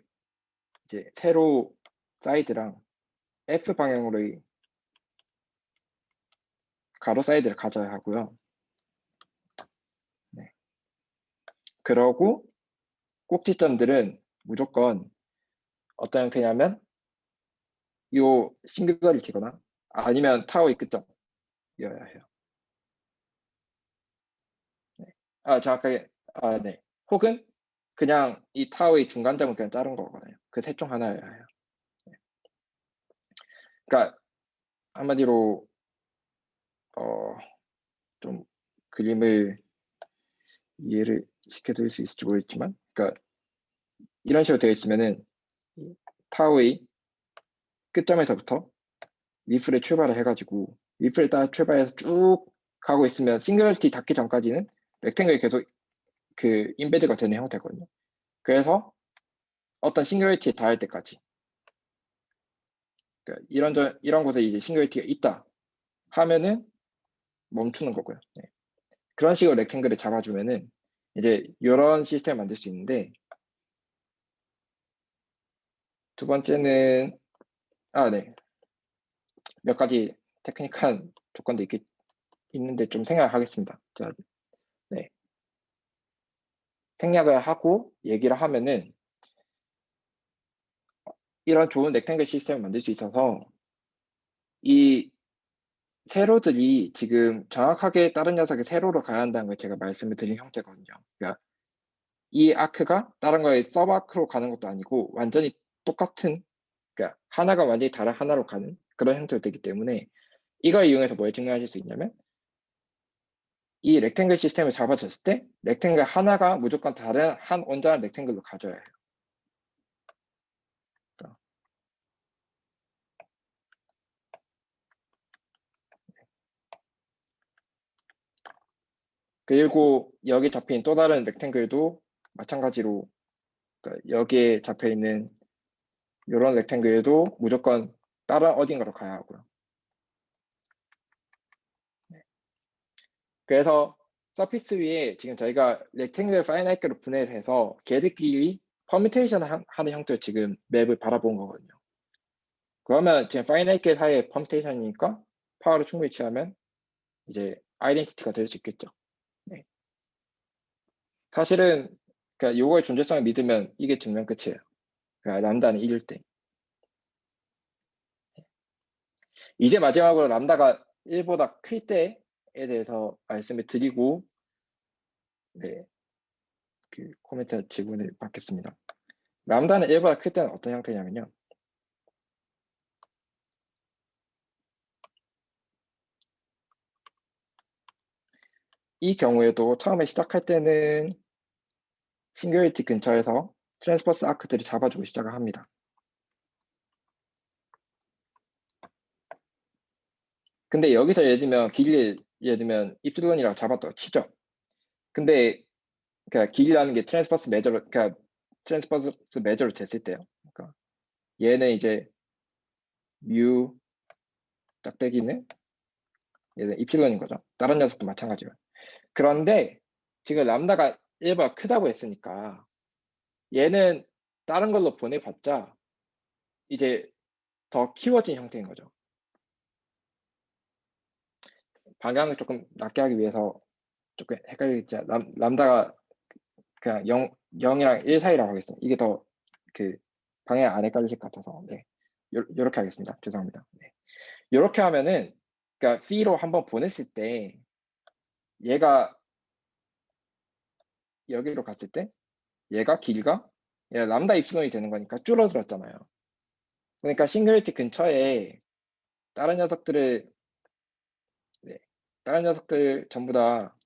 이제 세로 사이드랑 F 방향으로의 가로 사이드를 가져야 하고요. 네. 그러고 꼭지점들은 무조건 어떤 형태냐면 요 싱글리티거나 아니면 타워의 끝점이어야 해요. 네. 정확하게 네. 혹은 그냥 이 타워의 중간점은 그냥 자른 거거든요. 그 셋 중 하나여야 해요. 네. 그러니까 한마디로 좀 그림을 이해를 시켜드릴 수 있을지 모르겠지만, 그러니까 이런 식으로 되어 있으면은 타워의 끝점에서부터 리프를 출발을 해가지고 리프를 따라 출발해서 쭉 가고 있으면 싱글리티 닿기 전까지는 렉탱글이 계속 그 인베드가 되는 형태거든요. 그래서 어떤 싱글리티에 닿을 때까지 그러니까 이런 곳에 이제 싱글리티가 있다 하면은 멈추는 거고요. 네. 그런 식으로 렉탱글을 잡아주면은 이제 이런 시스템을 만들 수 있는데 두 번째는 네. 몇 가지 테크닉한 조건도 있는데 좀 생각하겠습니다. 자, 네. 생략을 하고 얘기를 하면은 이런 좋은 렉탱글 시스템을 만들 수 있어서 이 세로들이 지금 정확하게 다른 녀석의 세로로 가야 한다는 걸 제가 말씀을 드린 형태거든요. 그러니까 이 아크가 다른 거에 서브아크로 가는 것도 아니고 완전히 똑같은 그러니까 하나가 완전히 다른 하나로 가는 그런 형태로 되기 때문에 이걸 이용해서 뭘 증명하실 수 있냐면 이 렉탱글 시스템을 잡아줬을 때 렉탱글 하나가 무조건 다른 한 온전한 렉탱글로 가져야 해요. 그리고 여기 잡혀있는 또 다른 렉탱글도 마찬가지로 그러니까 여기에 잡혀있는 이런 렉탱글도 무조건 다른 어딘가로 가야 하고요. 네. 그래서 서피스 위에 지금 저희가 렉탱글 파이나이트로 분해를 해서 걔들끼리 퍼뮤테이션 하는 형태로 지금 맵을 바라본 거거든요. 그러면 지금 파이나이트 사이의 퍼뮤테이션이니까 파워를 충분히 취하면 이제 아이덴티티가 될 수 있겠죠. 네. 사실은 그러니까 요거의 존재성을 믿으면 이게 증명 끝이에요. 그러니까 람다는 1일 때. 이제 마지막으로 람다가 1보다 클 때에 대해서 말씀을 드리고 네, 그 코멘트 질문을 받겠습니다. 람다는 1보다 클 때는 어떤 형태냐면요. 이 경우에도 처음에 시작할 때는 싱귤리티 근처에서 트랜스퍼스 아크들이 잡아주고 시작을 합니다. 근데 여기서 예를 들면 길이를 예를 들면 입술론이라고 잡았다고 치죠. 근데 그러니까 길이라는 게 트랜스퍼스 메저로 그러니까 트랜스퍼스 메저로 됐을 때요. 그러니까 얘는 이제 뮤 짝대기는 얘는 입실론인 거죠. 다른 녀석도 마찬가지로. 그런데 지금 람다가 1보다 크다고 했으니까 얘는 다른 걸로 보내봤자 이제 더 키워진 형태인 거죠. 방향을 조금 낮게 하기 위해서 조금 헷갈리겠지. 람다가 그냥 0이랑 1 사이라고 하겠습니다. 이게 더 그 방향 안에 깔리실 것 같아서 네. 요렇게 하겠습니다. 죄송합니다. 네. 요렇게 하면은 그러니까 P로 한번 보냈을 때 얘가 여기로 갔을 때 얘가 길이가 얘가 람다 입시론이 되는 거니까 줄어들었잖아요. 그러니까 싱글리티 근처에 다른 녀석들을 네, 다른 녀석들 전부 다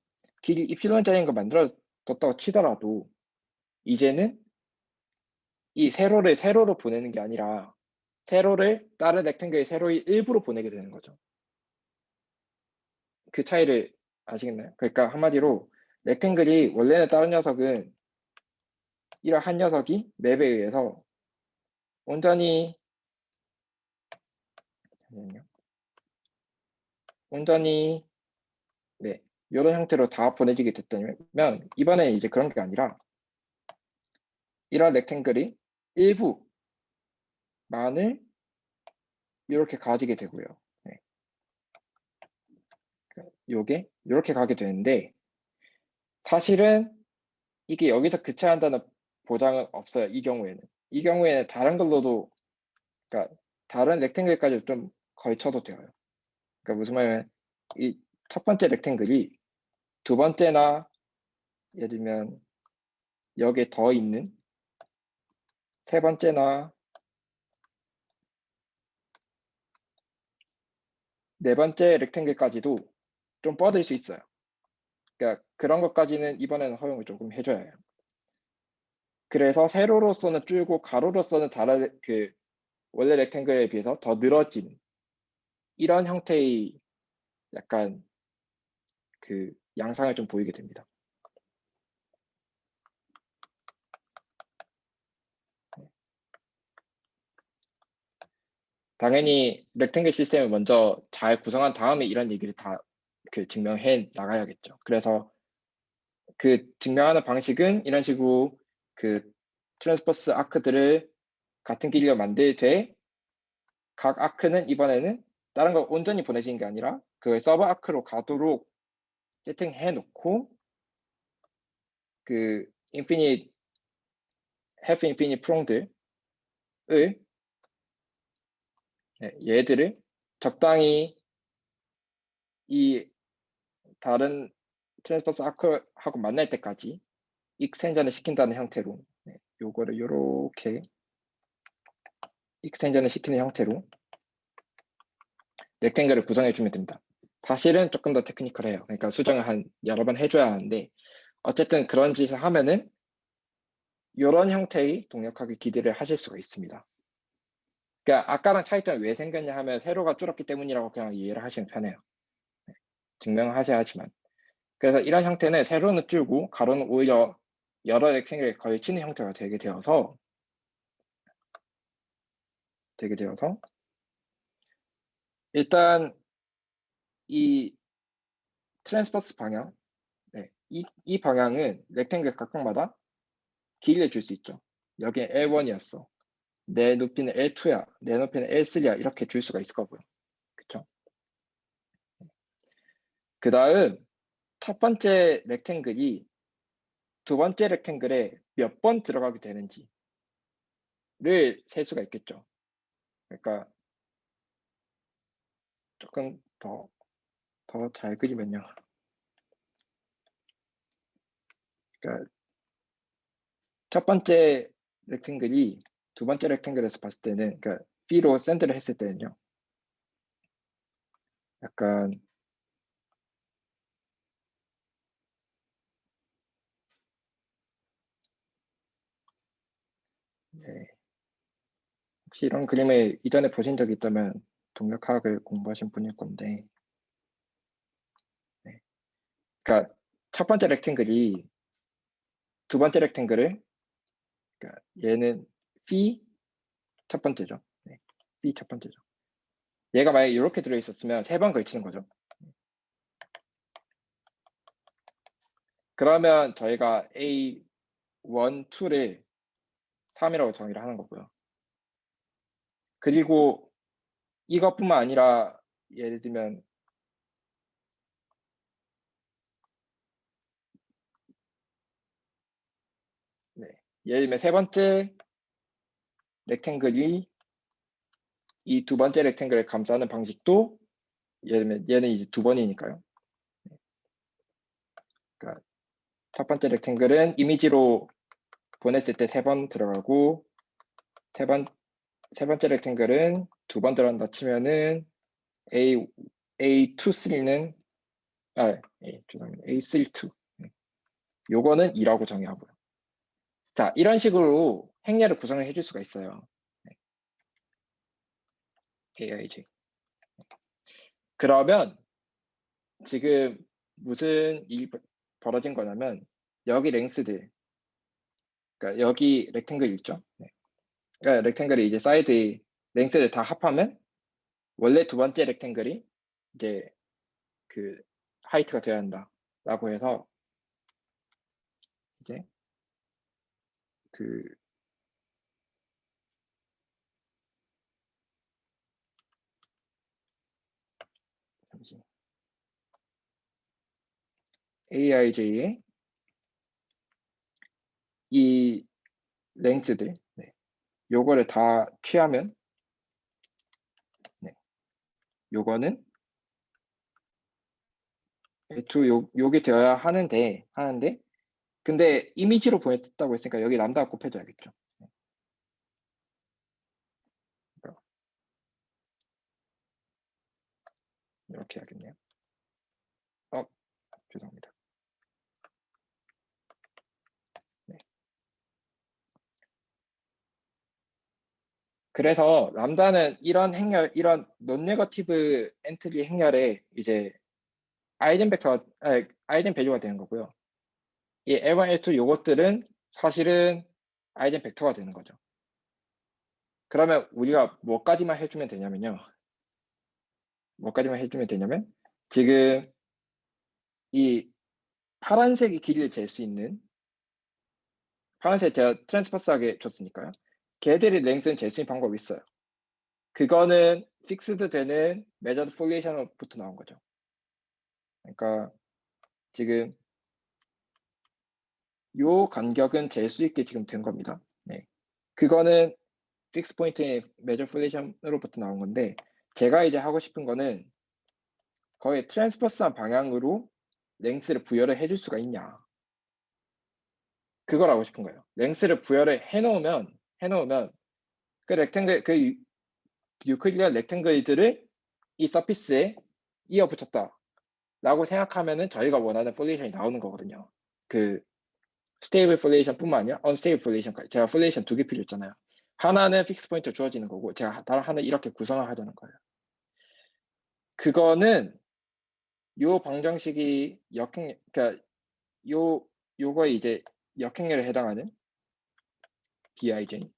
길이 입실론짜리인 거 만들어뒀다고 치더라도 이제는 이 세로를 세로로 보내는 게 아니라 세로를 다른 렉탱글의 세로의 일부로 보내게 되는 거죠. 그 차이를 아시겠나요? 그러니까 한마디로 렉탱글이 원래는 다른 녀석은 이런 한 녀석이 맵에 의해서 온전히 잠시만요. 온전히 네 이런 형태로 다 보내지게 됐다면 이번에 이제 그런 게 아니라 이런 렉탱글이 일부만을 이렇게 가지게 되고요. 네. 요게 이렇게 가게 되는데 사실은 이게 여기서 그쳐한다는 보장은 없어요. 이 경우에는 다른 걸로도 그러니까 다른 렉탱글까지 좀 걸쳐도 돼요. 그러니까 무슨 말이냐면 이 첫 번째 렉탱글이 두 번째나 예를 들면 여기에 더 있는 세 번째나 네 번째 렉탱글까지도 좀 뻗을 수 있어요. 그러니까 그런 것까지는 이번에는 허용을 조금 해줘야 해요. 그래서 세로로서는 줄고 가로로서는 다른 그 원래 렉탱글에 비해서 더 늘어진 이런 형태의 약간 그 양상을 좀 보이게 됩니다. 당연히 렉탱글 시스템을 먼저 잘 구성한 다음에 이런 얘기를 다 그 증명해 나가야겠죠. 그래서 그 증명하는 방식은 이런 식으로 그 트랜스퍼스 아크들을 같은 길이로 만들되 각 아크는 이번에는 다른 거 온전히 보내지는 게 아니라 그 서버 아크로 가도록 세팅해 놓고 그 인피니트 해프 인피니트 프롱들을 얘들을 적당히 이 다른 트랜스퍼스 아크하고 만날 때까지 익스텐전을 시킨다는 형태로 요거를 요렇게 익스텐전을 시키는 형태로 렉탱글을 구성해 주면 됩니다. 사실은 조금 더 테크니컬해요. 그러니까 수정을 한 여러 번 해줘야 하는데 어쨌든 그런 짓을 하면은 이런 형태의 동력하게 기대를 하실 수가 있습니다. 그러니까 아까랑 차이점이 왜 생겼냐 하면 세로가 줄었기 때문이라고 그냥 이해를 하시면 편해요. 증명을 하셔야 하지만 그래서 이런 형태는 세로는 줄고 가로는 오히려 여러 렉탱글에 걸치는 형태가 되게 되어서 일단 이 트랜스퍼스 방향 이 방향은 렉탱글 각각마다 길이를 줄 수 있죠. 여기에 L1이었어. 내 높이는 L2야. 내 높이는 L3야. 이렇게 줄 수가 있을 거고요. 그쵸? 그 다음 첫 번째 렉탱글이 두 번째 렉탱글에 몇 번 들어가게 되는지를 셀 수가 있겠죠. 그러니까 조금 더 잘 그리면요. 그러니까 첫 번째 렉탱글이 두 번째 렉탱글에서 봤을 때는 그러니까 B로 샌드를 했을 때는요. 약간 네. 혹시 이런 그림을 이전에 보신 적이 있다면 동력화학을 공부하신 분일 건데 네. 그러니까 첫 번째 렉탱글이 두 번째 렉탱글을 그러니까 얘는 B 첫 번째죠. 네. B 첫 번째죠. 얘가 만약에 이렇게 들어있었으면 세 번 걸치는 거죠. 그러면 저희가 A1, 2를 3이라고 정의를 하는 거고요. 그리고 이것뿐만 아니라 예를 들면 네. 예를 들면 세 번째 렉탱글이 이 두 번째 렉탱글을 감싸는 방식도 예를 들면 얘는 이제 두 번이니까요. 그러니까 첫 번째 렉탱글은 이미지로 보냈을 때 세 번 들어가고 세 번째 렉탱글은 두 번 들어간다 치면은 A23는 죄송합니다. A32 요거는 2라고 정의하고요. 자, 이런 식으로 행렬을 구성을 해줄 수가 있어요. AIJ. 그러면 지금 무슨 일이 벌어진 거냐면 여기 랭스들, 그러니까 여기 렉탱글 있죠? 그러니까 렉탱글이 이제 사이드 랭스를 다 합하면 원래 두 번째 렉탱글이 이제 그 하이트가 돼야 한다라고 해서 이제 그 잠시 AIJ의 이 랭스들 요거를 다 취하면 요거는 요게 되어야 하는데 근데 이미지로 보냈다고 했으니까 여기 람다가 곱해줘야겠죠. 이렇게 해야겠네요. 죄송합니다. 그래서 람다는 이런 행렬, 이런 논네거티브 엔트리 행렬에 이제 아이젠 밸류가 되는 거고요. 이 L1, L2 요것들은 사실은 아이젠 벡터가 되는 거죠. 그러면 우리가 뭐까지만 해주면 되냐면요. 지금 이 파란색의 길이를 잴 수 있는 파란색 제가 트랜스퍼스하게 줬으니까요. 걔들의 랭스는 잴 수 있는 방법이 있어요. 그거는 픽스드 되는 메저드 폴리에이션부터 나온 거죠. 그러니까 지금 요 간격은 잴 수 있게 지금 된 겁니다. 그거는 픽스 포인트의 메저 폴리에이션으로부터 나온 건데 제가 이제 하고 싶은 거는 거의 트랜스퍼스한 방향으로 랭스를 부여를 해줄 수가 있냐. 그걸 하고 싶은 거예요. 랭스를 부여를 해놓으면 그 렉탱글 그 유클리어 렉탱글들을 이 서피스에 이어 붙였다 라고 생각하면은 저희가 원하는 폴리에이션이 나오는 거거든요. 그 스테이블 폴리에이션 뿐만 아니라 언스테이블 폴리에이션까지. 제가 폴리에이션 두 개 필요 있잖아요. 하나는 픽스 포인트 주어지는 거고 제가 다른 하나 이렇게 구성을 하자는 거예요. 그거는 요 방정식이 그러니까 요거에 이제 역행렬에 해당하는 BIJ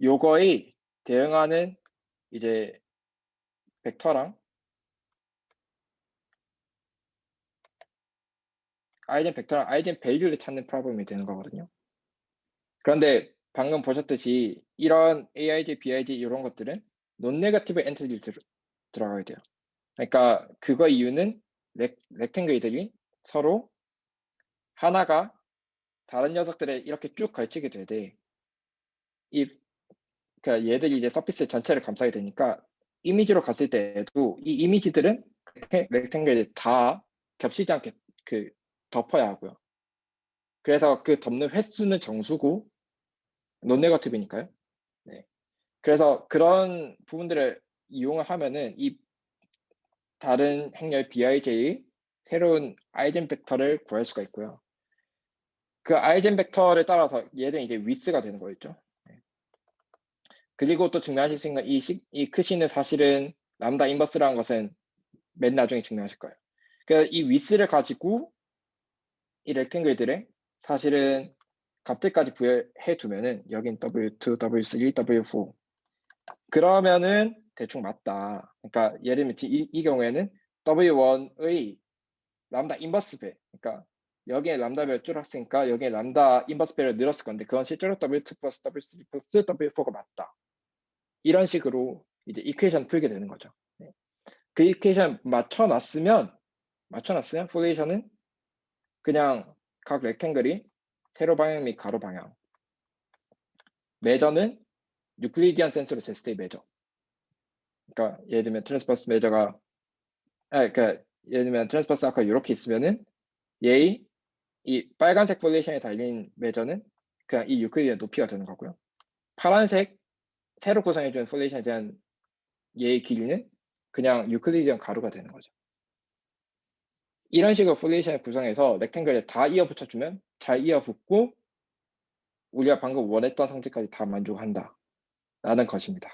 요거에 대응하는 이제 벡터랑 아이젠 벡터랑 아이젠 밸류를 찾는 프로블럼이 되는 거거든요. 그런데 방금 보셨듯이 이런 AIJ, BIJ 이런 것들은 논네거티브 엔트리를 들어가야 돼요. 그러니까 그거 이유는 렉탱글들이 서로 하나가 다른 녀석들에 이렇게 쭉 걸치게 되되 그러니까 얘들이 이제 서피스 전체를 감싸게 되니까 이미지로 갔을 때에도 이 이미지들은 렉탱글이 다 겹치지 않게 그 덮어야 하고요. 그래서 그 덮는 횟수는 정수고 논네거티브니까요. 그래서 그런 부분들을 이용을 하면은 이 다른 행렬 BIJ의 새로운 아이젠 벡터를 구할 수가 있고요. 그 아이젠 벡터를 따라서 얘는 이제 위스가 되는 거였죠. 그리고 또 증명하실 수 있는 이 크시는 사실은 람다 인버스라는 것은 맨 나중에 증명하실 거예요. 그래서 이 위스를 가지고 이 렉탱글들에 사실은 값들까지 부여해 두면은 여긴 W2, W3, W4 그러면은 대충 맞다. 그러니까 예를 들면 이 경우에는 W1의 람다 인버스 배. 그러니까 여기에 람다 배를 줄였으니까 여기에 람다 인버스 배를 늘었을 건데 그건 실제로 W2 플러스 W3 플러스 W4가 맞다. 이런 식으로 이제 이퀘이션 풀게 되는 거죠. 그 이퀘이션 맞춰놨으면 폴레이션은 그냥 각 렉탱글이 세로 방향 및 가로 방향 메저는 유클리디안 센스로 됐을 때의 메저. 그러니까 예를 들면 트랜스퍼스 메저가 그러니까 예를 들면 트랜스퍼스 아까 이렇게 있으면은 얘의 이 빨간색 폴레이션에 달린 메저는 그냥 이 유클리디안 높이가 되는 거고요. 파란색 새로 구성해준 폴레이션에 대한 얘의 길이는 그냥 유클리디안 가루가 되는 거죠. 이런 식으로 폴레이션을 구성해서 렉탱글에 다 이어 붙여주면 잘 이어 붙고 우리가 방금 원했던 성질까지 다 만족한다 라는 것입니다.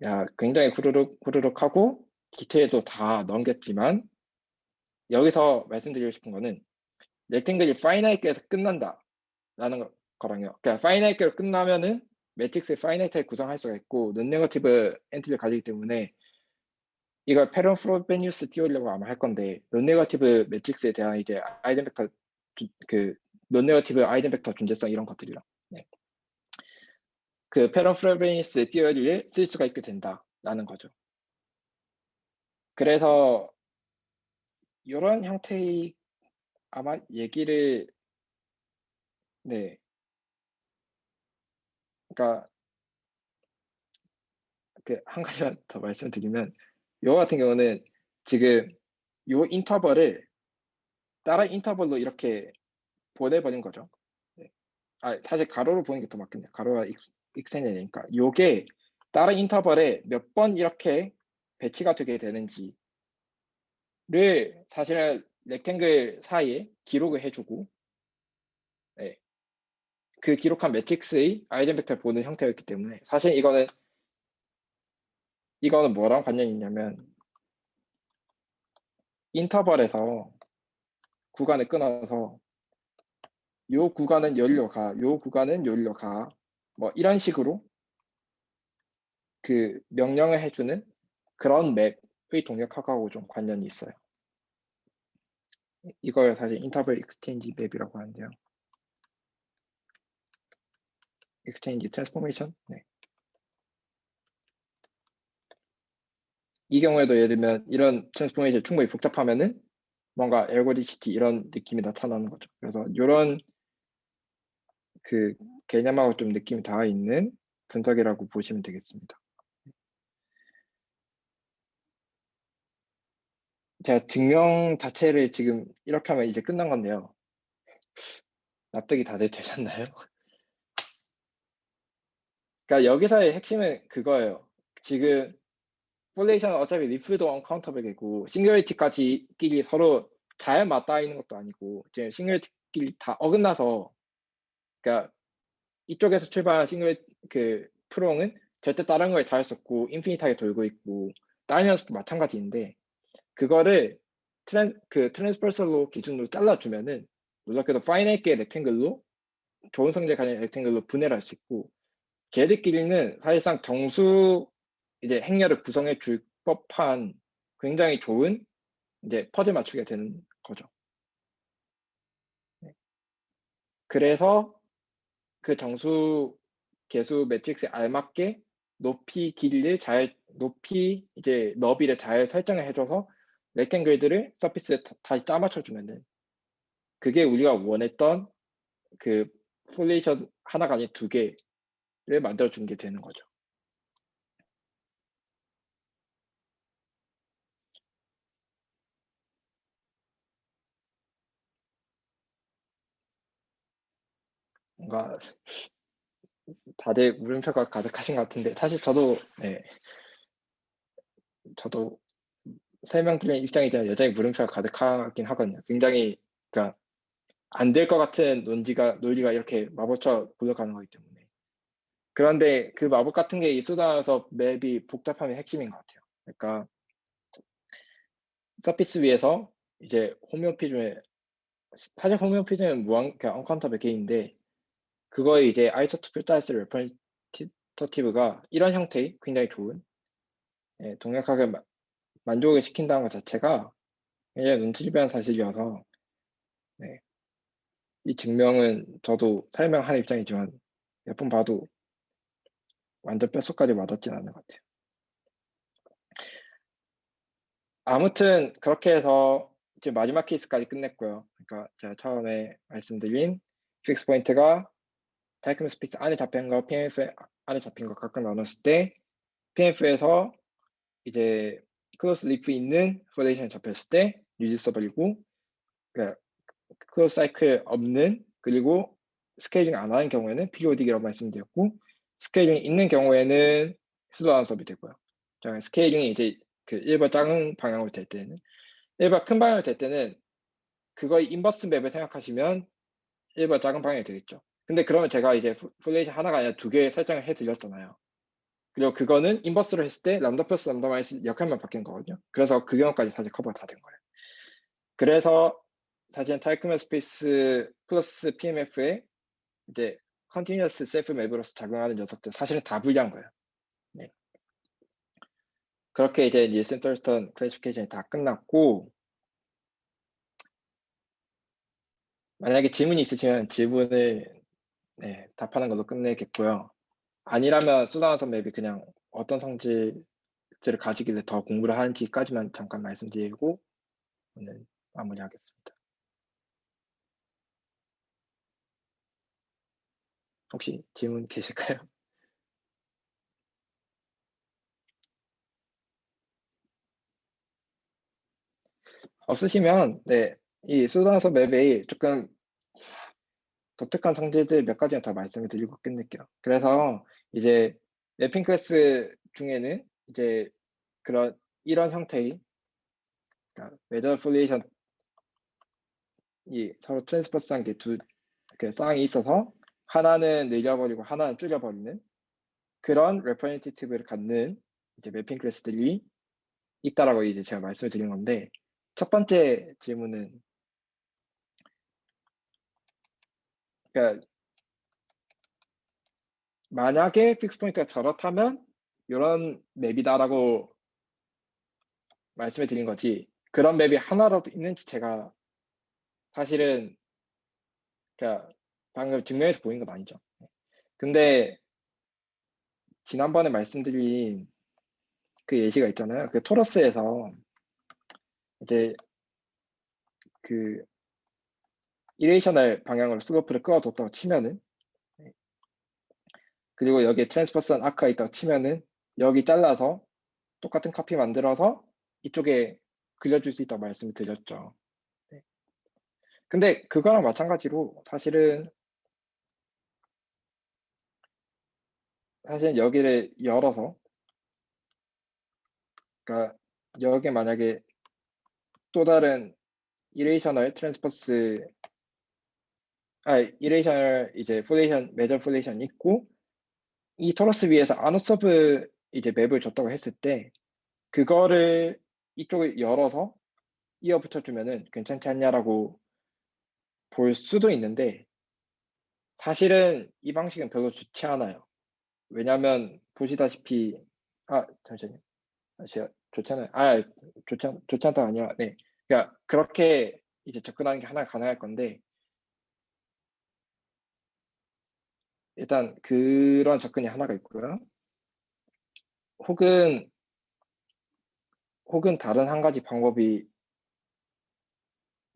야, 굉장히 후루룩 하고 디테일도 다 넘겼지만 여기서 말씀드리고 싶은 거는 렉탱글이 파이나이트에서 끝난다 라는 거랑요. 그러니까 파이나이트로 끝나면은 매트릭스의 파이나이트를 구성할 수가 있고 논네거티브 엔트리를 가지기 때문에 이걸 페론 프로베니우스 띄우려고 아마 할 건데 논네거티브 매트릭스에 대한 이제 아이덴 벡터 그 논네거티브 아이덴 벡터 존재성 이런 것들이랑 네. 그 페론 프로베니우스 띄어리를 쓸 수가 있게 된다라는 거죠. 그래서 이런 형태의 아마 얘기를 네. 그러니까 그 한 가지만 더 말씀드리면 이거 같은 경우는 지금 요 인터벌을 다른 인터벌로 이렇게 보내버린 거죠. 네. 사실 가로로 보는 게 더 맞겠네요. 가로가 익스텐션이 되니까 요게 다른 인터벌에 몇 번 이렇게 배치가 되게 되는지를 사실은 렉탱글 사이에 기록을 해주고 네. 그 기록한 매트릭스의 아이덴 벡터를 보는 형태였기 때문에 사실 이거는 뭐랑 관련이 있냐면 인터벌에서 구간을 끊어서 요 구간은 여기로 가, 요 구간은 여기로 가, 뭐 이런 식으로 그 명령을 해주는 그런 맵의 동력학하고 좀 관련이 있어요. 이걸 사실 인터벌 익스체인지 맵이라고 하는데요. 익스체인지 트랜스포메이션. 네. 이 경우에도 예를 들면 이런 트랜스포메이션 충분히 복잡하면은 뭔가 엘고디시티 이런 느낌이 나타나는 거죠. 그래서 이런 그 개념하고 좀 느낌이 닿아 있는 분석이라고 보시면 되겠습니다. 제가 증명 자체를 지금 이렇게 하면 이제 끝난 건데요. 납득이 다들 되셨나요? 그러니까 여기서의 핵심은 그거예요. 지금 폴레이션은 어차피 리플도 언카운터블이고 싱귤리티까지끼리 서로 잘 맞닿아 있는 것도 아니고 지금 싱귤리티끼리 다 어긋나서 그러니까 이쪽에서 출발한 싱글 그 프롱은 절대 다른 거에 닿았었고 인피니트하게 돌고 있고 다른 녀석도 마찬가지인데 그거를 트랜스퍼설로 기준으로 잘라주면은 놀랍게도 파이나이트의 렉탱글로 좋은 성질 가진 렉탱글로 분해를 할 수 있고 걔들끼리는 사실상 정수 이제 행렬을 구성해 줄 법한 굉장히 좋은 이제 퍼즐 맞추게 되는 거죠. 그래서 그 정수 개수 매트릭스에 알맞게 높이 길이를 잘 높이 이제 너비를 잘 설정을 해줘서 렉탱글들을 서피스에 다시 짜맞춰 주면은 그게 우리가 원했던 그 폴레이션 하나가 아닌 두 개를 만들어 준 게 되는 거죠. 뭔가 다들 물음표가 가득하신 것 같은데 사실 저도 네, 저도 설명드리는 입장이지만 여전히 물음표가 가득하긴 하거든요. 굉장히 그러니까 안 될 것 같은 논리가 이렇게 마법처럼 굴러가는 거기 때문에. 그런데 그 마법 같은 게 쏟아나서 맵이 복잡함이 핵심인 것 같아요. 그러니까 서피스 위에서 이제 호메오피즘에 사실 호메오피즘은 무한 그냥 언카운터블 개인인데 그거에 이제 아이소토필 따이스 레퍼런티티브가 이런 형태의 굉장히 좋은 동력학을 만족을 시킨다는 것 자체가 굉장히 눈치집한 사실이어서 네, 이 증명은 저도 설명하는 입장이지만 몇 번 봐도 완전 뼛속까지 와닿진 않는 것 같아요. 아무튼 그렇게 해서 지금 마지막 케이스까지 끝냈고요. 그러니까 제가 처음에 말씀드린 픽스 포인트가 다이크론 스페이스 안에 잡힌 거, PMF 안에 잡힌 거 각각 나눴을 때 PMF에서 이제 클로스 리프 있는 포레이션 잡혔을 때 유지서버리고 그러니까 클로스 사이클 없는 그리고 스케일링 안 하는 경우에는 피리오딕이라고 말씀드렸고 스케일링 있는 경우에는 수도안 수업이 되고요. 스케일링이 이제 그 1번 작은 방향으로 될 때는 1번 큰 방향으로 될 때는 그거의 인버스 맵을 생각하시면 1번 작은 방향이 되겠죠. 근데 그러면 제가 이제 포레이션 하나가 아니라 2개 설정을 해드렸잖아요. 그리고 그거는 인버스로 했을 때 람다 플러스 람다 마이너스 역할만 바뀐 거거든요. 그래서 그 경우까지 사실 커버가 다 된 거예요. 그래서 사실 타이크맨 스페이스 플러스 PMF에 이제 컨티뉴어스 셀프 맵으로서 작용하는 녀석들 사실은 다 분리한 거예요. 네. 그렇게 이제 닐슨 톨스턴 클래시피케이션이 다 끝났고 만약에 질문이 있으시면 질문을 네, 답하는 걸로 끝내겠고요. 아니라면 수다원선 맵이 그냥 어떤 성질을 가지길래 더 공부를 하는지까지만 잠깐 말씀드리고 오늘 마무리하겠습니다. 혹시 질문 계실까요? 없으시면 네, 이 수다원선 맵이 조금 독특한 성질들 몇 가지만 더 말씀을 드리고 끝낼게요. 그래서 이제 랩핑 클래스 중에는 이제 그런 이런 형태의 그러니까 웨더 플레이션이 서로 트랜스퍼스한 게 두 쌍이 있어서 하나는 늘려버리고 하나는 줄여버리는 그런 레프레젠테이티브를 갖는 이제 맵핑 클래스들이 있다라고 이제 제가 말씀을 드린 건데 첫 번째 질문은 그러니까 만약에 픽스 포인트가 저렇다면 이런 맵이다라고 말씀을 드린 거지 그런 맵이 하나라도 있는지 제가 사실은 그러니까 방금 증명해서 보인 건 아니죠. 근데 지난번에 말씀드린 그 예시가 있잖아요. 그 토러스에서 이제 그 이레이셔널 방향으로 슬로프를 끌어뒀다고 치면은 그리고 여기에 트랜스퍼스한 아크가 있다고 치면은 여기 잘라서 똑같은 카피 만들어서 이쪽에 그려줄 수 있다고 말씀을 드렸죠. 네. 근데 그거랑 마찬가지로 사실은 여기를 열어서 그러니까 여기에 만약에 또 다른 이레이셔널 트랜스퍼스 이레이셔널 이제 포레이션 메저 포레이션 있고 이 토러스 위에서 아노서브 이제 맵을 줬다고 했을 때 그거를 이쪽을 열어서 이어 붙여주면은 괜찮지 않냐라고 볼 수도 있는데 사실은 이 방식은 별로 좋지 않아요. 왜냐하면 보시다시피 잠시만요. 제가 좋잖아요. 좋지 않다가 아니라 네. 그러니까 그렇게 이제 접근하는 게 하나 가능할 건데 일단 그런 접근이 하나가 있고요. 혹은 다른 한 가지 방법이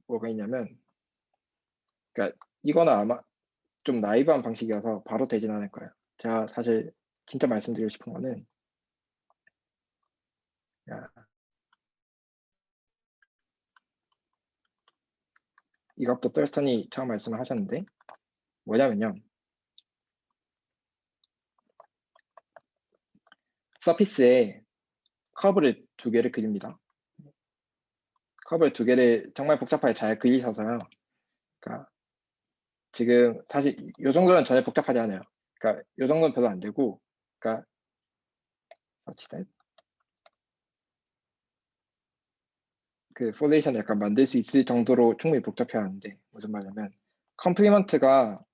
뭐가 있냐면 그러니까 이거는 아마 좀 나이브한 방식이어서 바로 되진 않을 거예요. 제가 사실 진짜 말씀드리고 싶은 거는 이것도 펄스턴이 처음 말씀을 하셨는데 뭐냐면요. 서피스에 커브를 두 개를 그립니다. 커브를 두 개를 정말 복잡하게 잘 그리셔서요. 그러니까 지금 사실 이 정도는 전혀 복잡하지 않아요. 그러니까 이 정도는 별로 안 되고 그러니까 그 포레이션을 약간 만들 수 있을 정도로 충분히 복잡해야 하는데 무슨 말이냐면 컴플리먼트가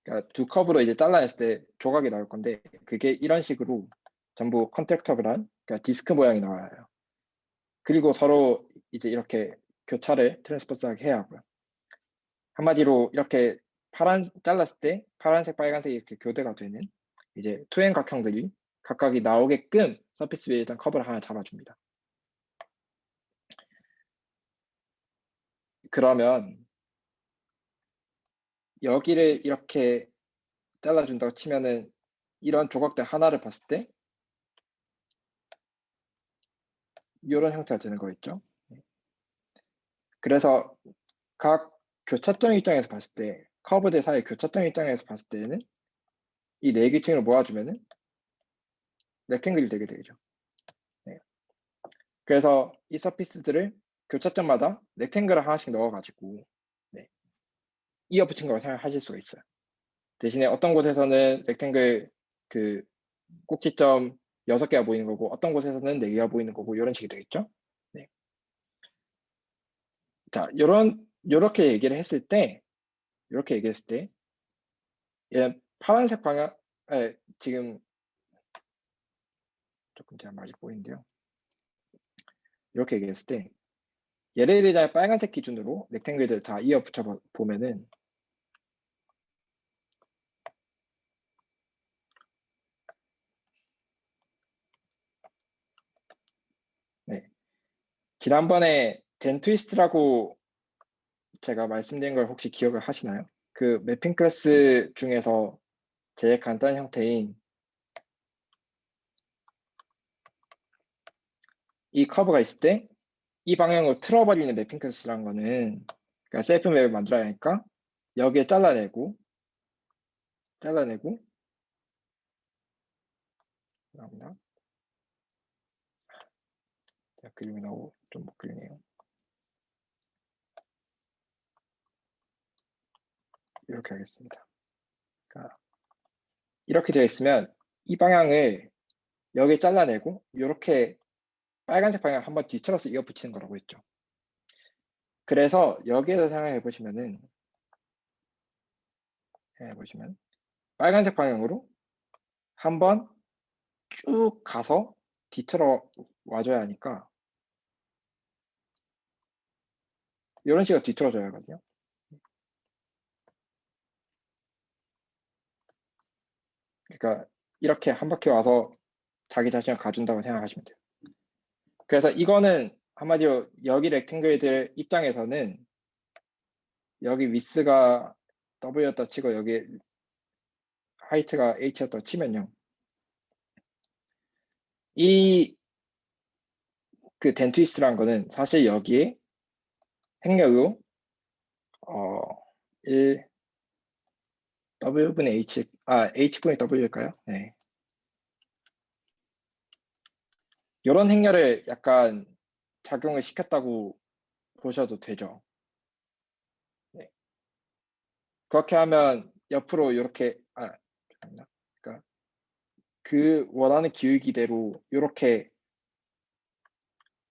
그러니까 두 컵으로 이제 잘라냈을 때 조각이 나올 건데 그게 이런 식으로 전부 컨택터블한 그러니까 디스크 모양이 나와요. 그리고 서로 이제 이렇게 교차를 트랜스포스하게 해야 하고요. 한마디로 이렇게 잘랐을 때 파란색, 빨간색 이렇게 교대가 되는 이제 투행각형들이 각각이 나오게끔 서피스 위에 일단 커브를 하나 잡아줍니다. 그러면 여기를 이렇게 잘라준다고 치면은 이런 조각들 하나를 봤을 때 이런 형태가 되는 거겠죠. 그래서 각 교차점 입장에서 봤을 때 커브들 사이 교차점 입장에서 봤을 때는 이 네 개 층을 모아주면은 렉탱글이 되게 되죠. 네. 그래서 이 서피스들을 교차점마다 렉탱글을 하나씩 넣어가지고 네. 이어붙인 거라고 생각하실 수가 있어요. 대신에 어떤 곳에서는 렉탱글 그 꼭지점 6개가 보이는 거고 어떤 곳에서는 4개가 보이는 거고 이런 식이 되겠죠. 네. 자, 요렇게 얘기를 했을 때 이렇게 얘기했을 때 얘는 파란색 방향 지금 조금 제가 말이 보이는데요. 이렇게 얘기했을 때 예를 들자 빨간색 기준으로 렉탱글들 다 이어 붙여 보면은 네. 지난번에 덴 트위스트라고 제가 말씀드린 걸 혹시 기억을 하시나요? 그 매핑 클래스 중에서 제일 간단한 형태인 이 커브가 있을 때 이 방향으로 틀어버리는 매핑 클래스라는 거는 그러니까 셀프 맵을 만들어야 하니까 여기에 잘라내고 감사합니다. 자, 그림이 나오고 좀 못 그리네요. 이렇게 하겠습니다. 그러니까 이렇게 되어 있으면 이 방향을 여기 잘라내고 이렇게 빨간색 방향 한번 뒤틀어서 이어 붙이는 거라고 했죠. 그래서 여기에서 생각해 보시면 빨간색 방향으로 한번 쭉 가서 뒤틀어 와줘야 하니까 이런 식으로 뒤틀어줘야 하거든요. 그러니까 이렇게 한 바퀴 와서 자기 자신을 가준다고 생각하시면 돼요. 그래서 이거는 한마디로 여기 렉탱글들 입장에서는 여기 위스가 W였다 치고 여기 하이트가 H였다 치면요. 이 그 덴트위스트라는 거는 사실 여기에 행렬로 1 W분의 H, H분의 W일까요? 네. 이런 행렬을 약간 작용을 시켰다고 보셔도 되죠. 네. 그렇게 하면 옆으로 이렇게 죄송합니다. 그러니까 그 원하는 기울기대로 이렇게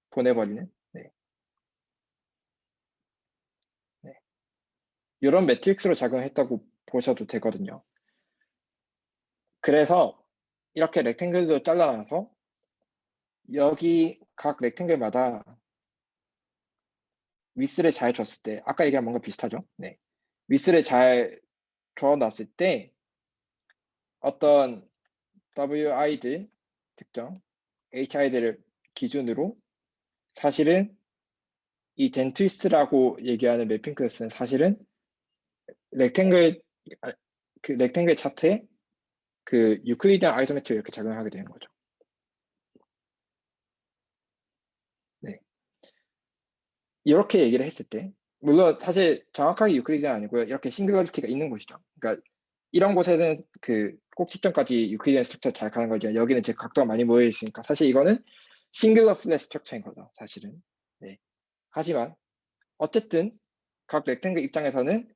보내버리는 네. 이런 매트릭스로 작용했다고 보셔도 되거든요. 그래서 이렇게 렉탱글도 잘라놔서 여기 각 렉탱글마다 위스를 잘 줬을 때 아까 얘기한 뭔가 비슷하죠? 네. 위스를 잘 줘놨을 때 어떤 WI들 특정 HI들을 기준으로 사실은 이 덴트위스트라고 얘기하는 매핑 클래스는 사실은 렉탱글 그 렉탱글 차트에 그 유클리디안 아이소메트리 이렇게 작용하게 되는 거죠. 네. 이렇게 얘기를 했을 때 물론 사실 정확하게 유클리디안 아니고요. 이렇게 싱글러리티가 있는 곳이죠. 그러니까 이런 곳에는 그 꼭지점까지 유클리디안 스트럭처 잘 가는 거죠. 여기는 이제 각도가 많이 모여 있으니까 사실 이거는 싱글러 플랫 스트럭처인 거죠. 사실은. 네. 하지만 어쨌든 각 렉탱글 입장에서는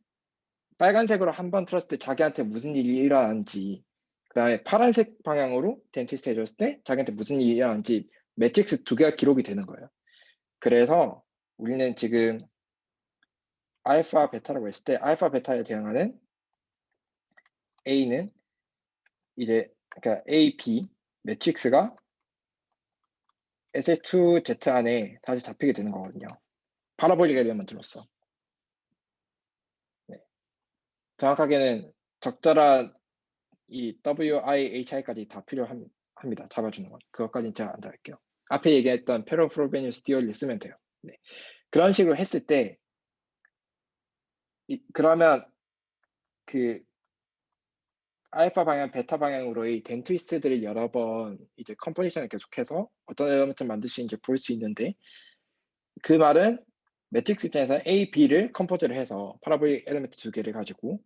빨간색으로 한번 틀었을 때 자기한테 무슨 일이 일어나는지 그 다음에 파란색 방향으로 덴티스트 해줬을 때 자기한테 무슨 일이 일어나는지 매트릭스 두 개가 기록이 되는 거예요. 그래서 우리는 지금 알파 베타라고 했을 때 알파 베타에 대응하는 A는 이제 그러니까 A, B 매트릭스가 SF2Z 안에 다시 잡히게 되는 거거든요. 파라볼릭을 만들었어. 네. 정확하게는 적절한 이 WIHI까지 다 필요합니다. 잡아주는 건. 그것까지는 제가 안 다룰게요. 앞에 얘기했던 페로프로베니우스 디올리 쓰면 돼요. 네. 그런 식으로 했을 때 그러면 그 알파 방향, 베타 방향으로의 된 트위스트들을 여러 번 이제 컴포지션을 계속해서 어떤 엘리먼트를 만들 수 있는지 볼 수 있는데, 그 말은 매트릭스 입장에서 A, B를 컴포즈를 해서 파라보릭 엘리먼트 두 개를 가지고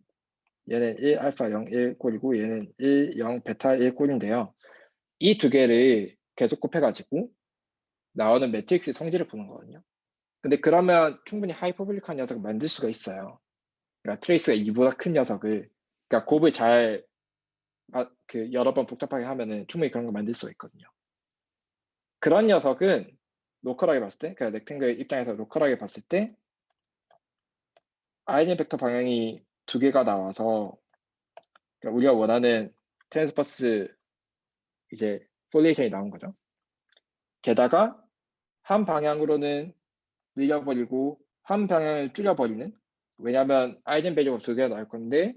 얘는 1 알파 0 1 꼴이고 얘는 1 0 베타 1 꼴인데요. 이 두 개를 계속 곱해가지고 나오는 매트릭스의 성질을 보는 거거든요. 근데 그러면 충분히 하이퍼볼릭한 녀석을 만들 수가 있어요. 그러니까 트레이스가 2보다 큰 녀석을, 그러니까 곱을 잘 그 여러 번 복잡하게 하면은 충분히 그런 거 만들 수가 있거든요. 그런 녀석은 로컬하게 봤을 때, 그러니까 렉탱글 입장에서 로컬하게 봤을 때 아이덴 벡터 방향이 두 개가 나와서, 그러니까 우리가 원하는 트랜스퍼스 이제 폴레이션이 나온 거죠. 게다가 한 방향으로는 늘려버리고 한 방향을 줄여버리는, 왜냐하면 아이덴 밸류가 두 개가 나올 건데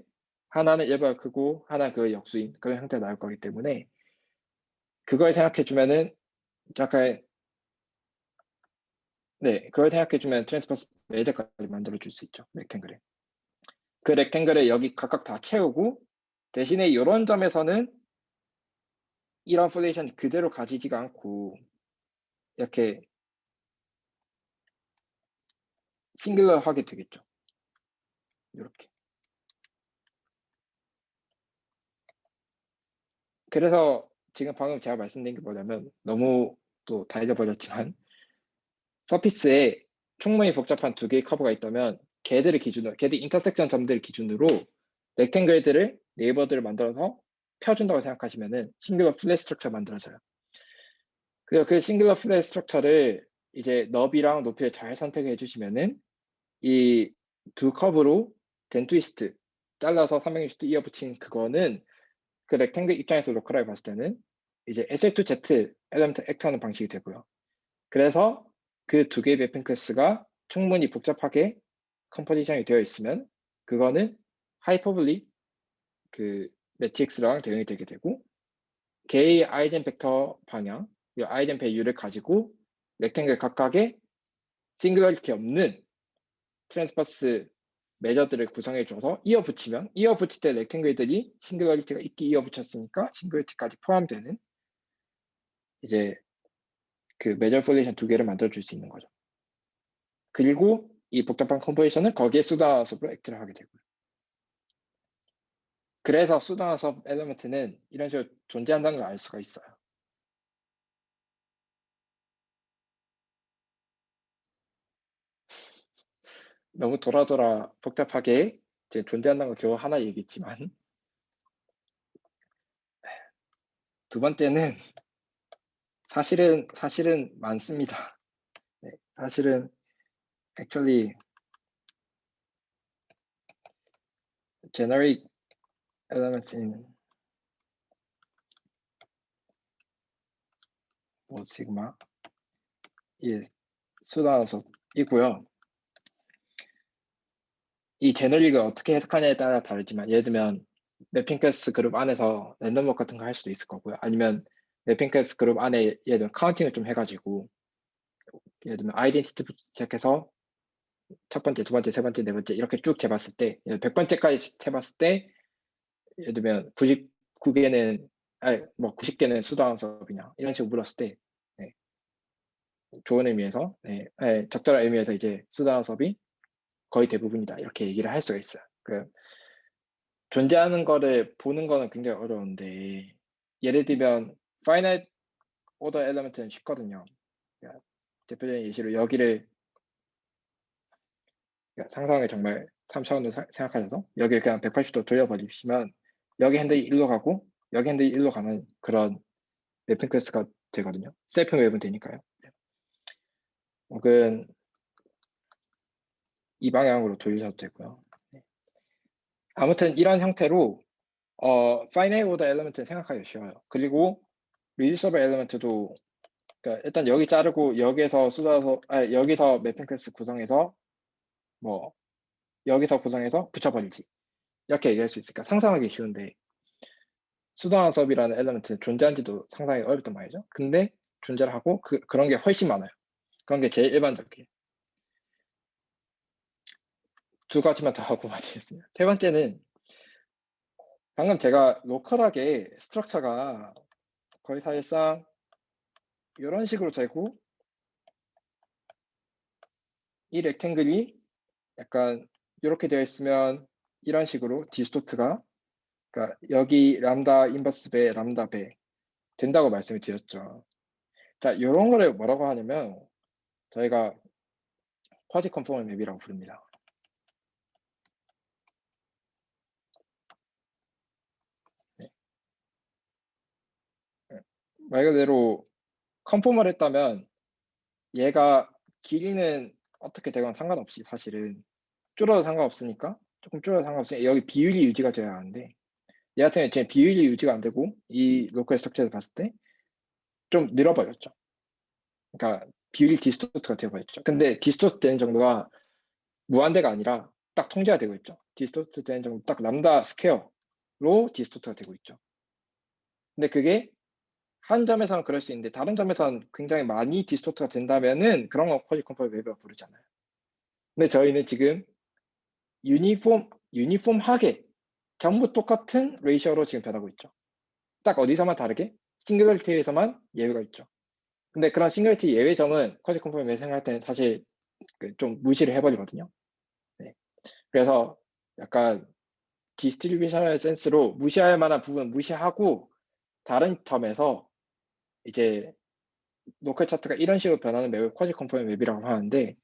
하나는 1보다 크고 하나는 그 역수인 그런 형태가 나올 거기 때문에 그걸 생각해주면은 약간, 네, 그걸 생각해주면 트랜스퍼스 메이저까지 만들어줄 수 있죠. 렉탱글에. 그 렉탱글을 여기 각각 다 채우고 대신에 이런 점에서는 이런 폴레이션 그대로 가지지가 않고 이렇게 싱글러 하게 되겠죠. 이렇게. 그래서 지금 방금 제가 말씀드린 게 뭐냐면, 너무 또 다 잊어버렸지만 서피스에 충분히 복잡한 두 개의 커브가 있다면 걔들 인터섹션 점들 기준으로 렉탱글들을 네이버들을 만들어서 펴준다고 생각하시면은 싱글러 플랫 스트럭처 만들어져요. 그리고 그 싱글러 플랫 스트럭처를 이제 너비랑 높이를 잘 선택해 주시면은 이 두 커브로 된 트위스트 잘라서 360도 이어붙인 그거는 그 렉탱글 입장에서 로컬하게 봤을 때는 이제 SL2Z 엘리먼트 액트하는 방식이 되고요. 그래서 그 두 개의 매핑 클래스가 충분히 복잡하게 컴포지션이 되어 있으면 그거는 하이퍼블릭 그 매트릭스랑 대응이 되게 되고, 개의 아이덴 벡터 방향, 이 아이덴 밸류를 가지고 렉탱글 각각의 싱글러리티 없는 트랜스퍼스 메저들을 구성해 줘서 이어붙일 때 렉탱글들이 싱글러리티가 있게 이어붙였으니까 싱글러리티까지 포함되는 이제 그 메저 폴레이션 두 개를 만들어 줄 수 있는 거죠. 그리고 이 복잡한 컴포지션을 거기에 쏟아서으로 액트를 하게 되고요. 그래서 쏟아서 엘리먼트는 이런 식으로 존재한다는 걸 알 수가 있어요. 너무 돌아 복잡하게 이제 존재한다는 걸 겨우 하나 얘기했지만, 두 번째는 사실은 많습니다. 네, 사실은 actually generic element in 뭐 시그마 이 수단원석이고요. 이 제너릭을 어떻게 해석하냐에 따라 다르지만, 예를 들면 매핑 클래스 그룹 안에서 랜덤워크 같은 거 할 수도 있을 거고요. 아니면 매핑 클래스 그룹 안에 예를 들면 카운팅을 좀 해가지고, 예를 들면 아이덴티티부터 시작해서 첫 번째, 두 번째, 세 번째, 네 번째 이렇게 쭉 재봤을 때, 100번째까지 재봤을 때 예를 들면 99개는 아니 뭐 90개는 수도원 수업이냐 이런 식으로 물었을 때, 네, 좋은 의미에서, 네, 네, 적절한 의미에서 이제 수도원 수업이 거의 대부분이다 이렇게 얘기를 할 수가 있어요. 그 존재하는 거를 보는 거는 굉장히 어려운데, 예를 들면 파이나이트 오더 엘리먼트는 쉽거든요. 그러니까 대표적인 예시로 여기를, 그러니까 상상을 정말 3차원으로 생각하셔서 여기를 그냥 180도 돌려버리시면 여기 핸들이 1로 가고 여기 핸들이 1로 가는 그런 매핑 클래스가 되거든요. 셀프 맵은 되니까요. 혹은 이 방향으로 돌리셔도 되고요. 아무튼 이런 형태로 finite order element는 생각하기 쉬워요. 그리고 reducible element도, 그러니까 일단 여기 자르고 여기서 쏟아서, 여기서 매핑 클래스 구성해서 뭐 여기서 구성해서 붙여버리지 이렇게 얘기할 수 있으니까 상상하기 쉬운데, 수동화 수업이라는 엘리먼트는 존재한지도 상당히 어렵단 말이죠. 근데 존재를 하고 그런 게 훨씬 많아요. 그런 게 제일 일반적이에요. 두 가지만 더 하고 마치겠습니다. 세 번째는 방금 제가 로컬하게 스트럭처가 거의 사실상 이런 식으로 되고 이 렉탱글이 약간 이렇게 되어 있으면 이런 식으로 디스토트가 그러니까 여기 람다 인버스 배 람다 배 된다고 말씀을 드렸죠. 자, 이런 거를 뭐라고 하냐면 저희가 쿼지 컨포멀 맵이라고 부릅니다. 네. 말 그대로 컨포멀 했다면 얘가 길이는 어떻게 되건 상관없이 사실은 줄어도 상관없으니까 조금 줄어도 상관없으니까 여기 비율이 유지가 돼야 하는데 얘 같은 경우에 제 비율이 유지가 안 되고 이 로컬 스트럭처에서 봤을 때 좀 늘어버렸죠. 그러니까 비율이 디스토트가 되어버렸죠. 근데 디스토트 되는 정도가 무한대가 아니라 딱 통제가 되고 있죠. 디스토트 되는 정도 딱 람다 스퀘어로 디스토트가 되고 있죠. 근데 그게 한 점에서는 그럴 수 있는데 다른 점에서는 굉장히 많이 디스토트가 된다면은 그런 건 퀄리 컴퍼 웹이라고 부르잖아요. 근데 저희는 지금 유니폼하게 전부 똑같은 레이셔로 지금 변하고 있죠. 딱 어디서만 다르게 싱글리티에서만 예외가 있죠. 근데 그런 싱글리티 예외점은 퀄리 컴퍼 웹 생각할 때는 사실 좀 무시를 해버리거든요. 네. 그래서 약간 디스트리뷰셔널 센스로 무시할 만한 부분은 무시하고 다른 점에서 이제 로컬 차트가 이런 식으로 변하는 맵을 쿼지 컴포넌트 맵이라고 하는데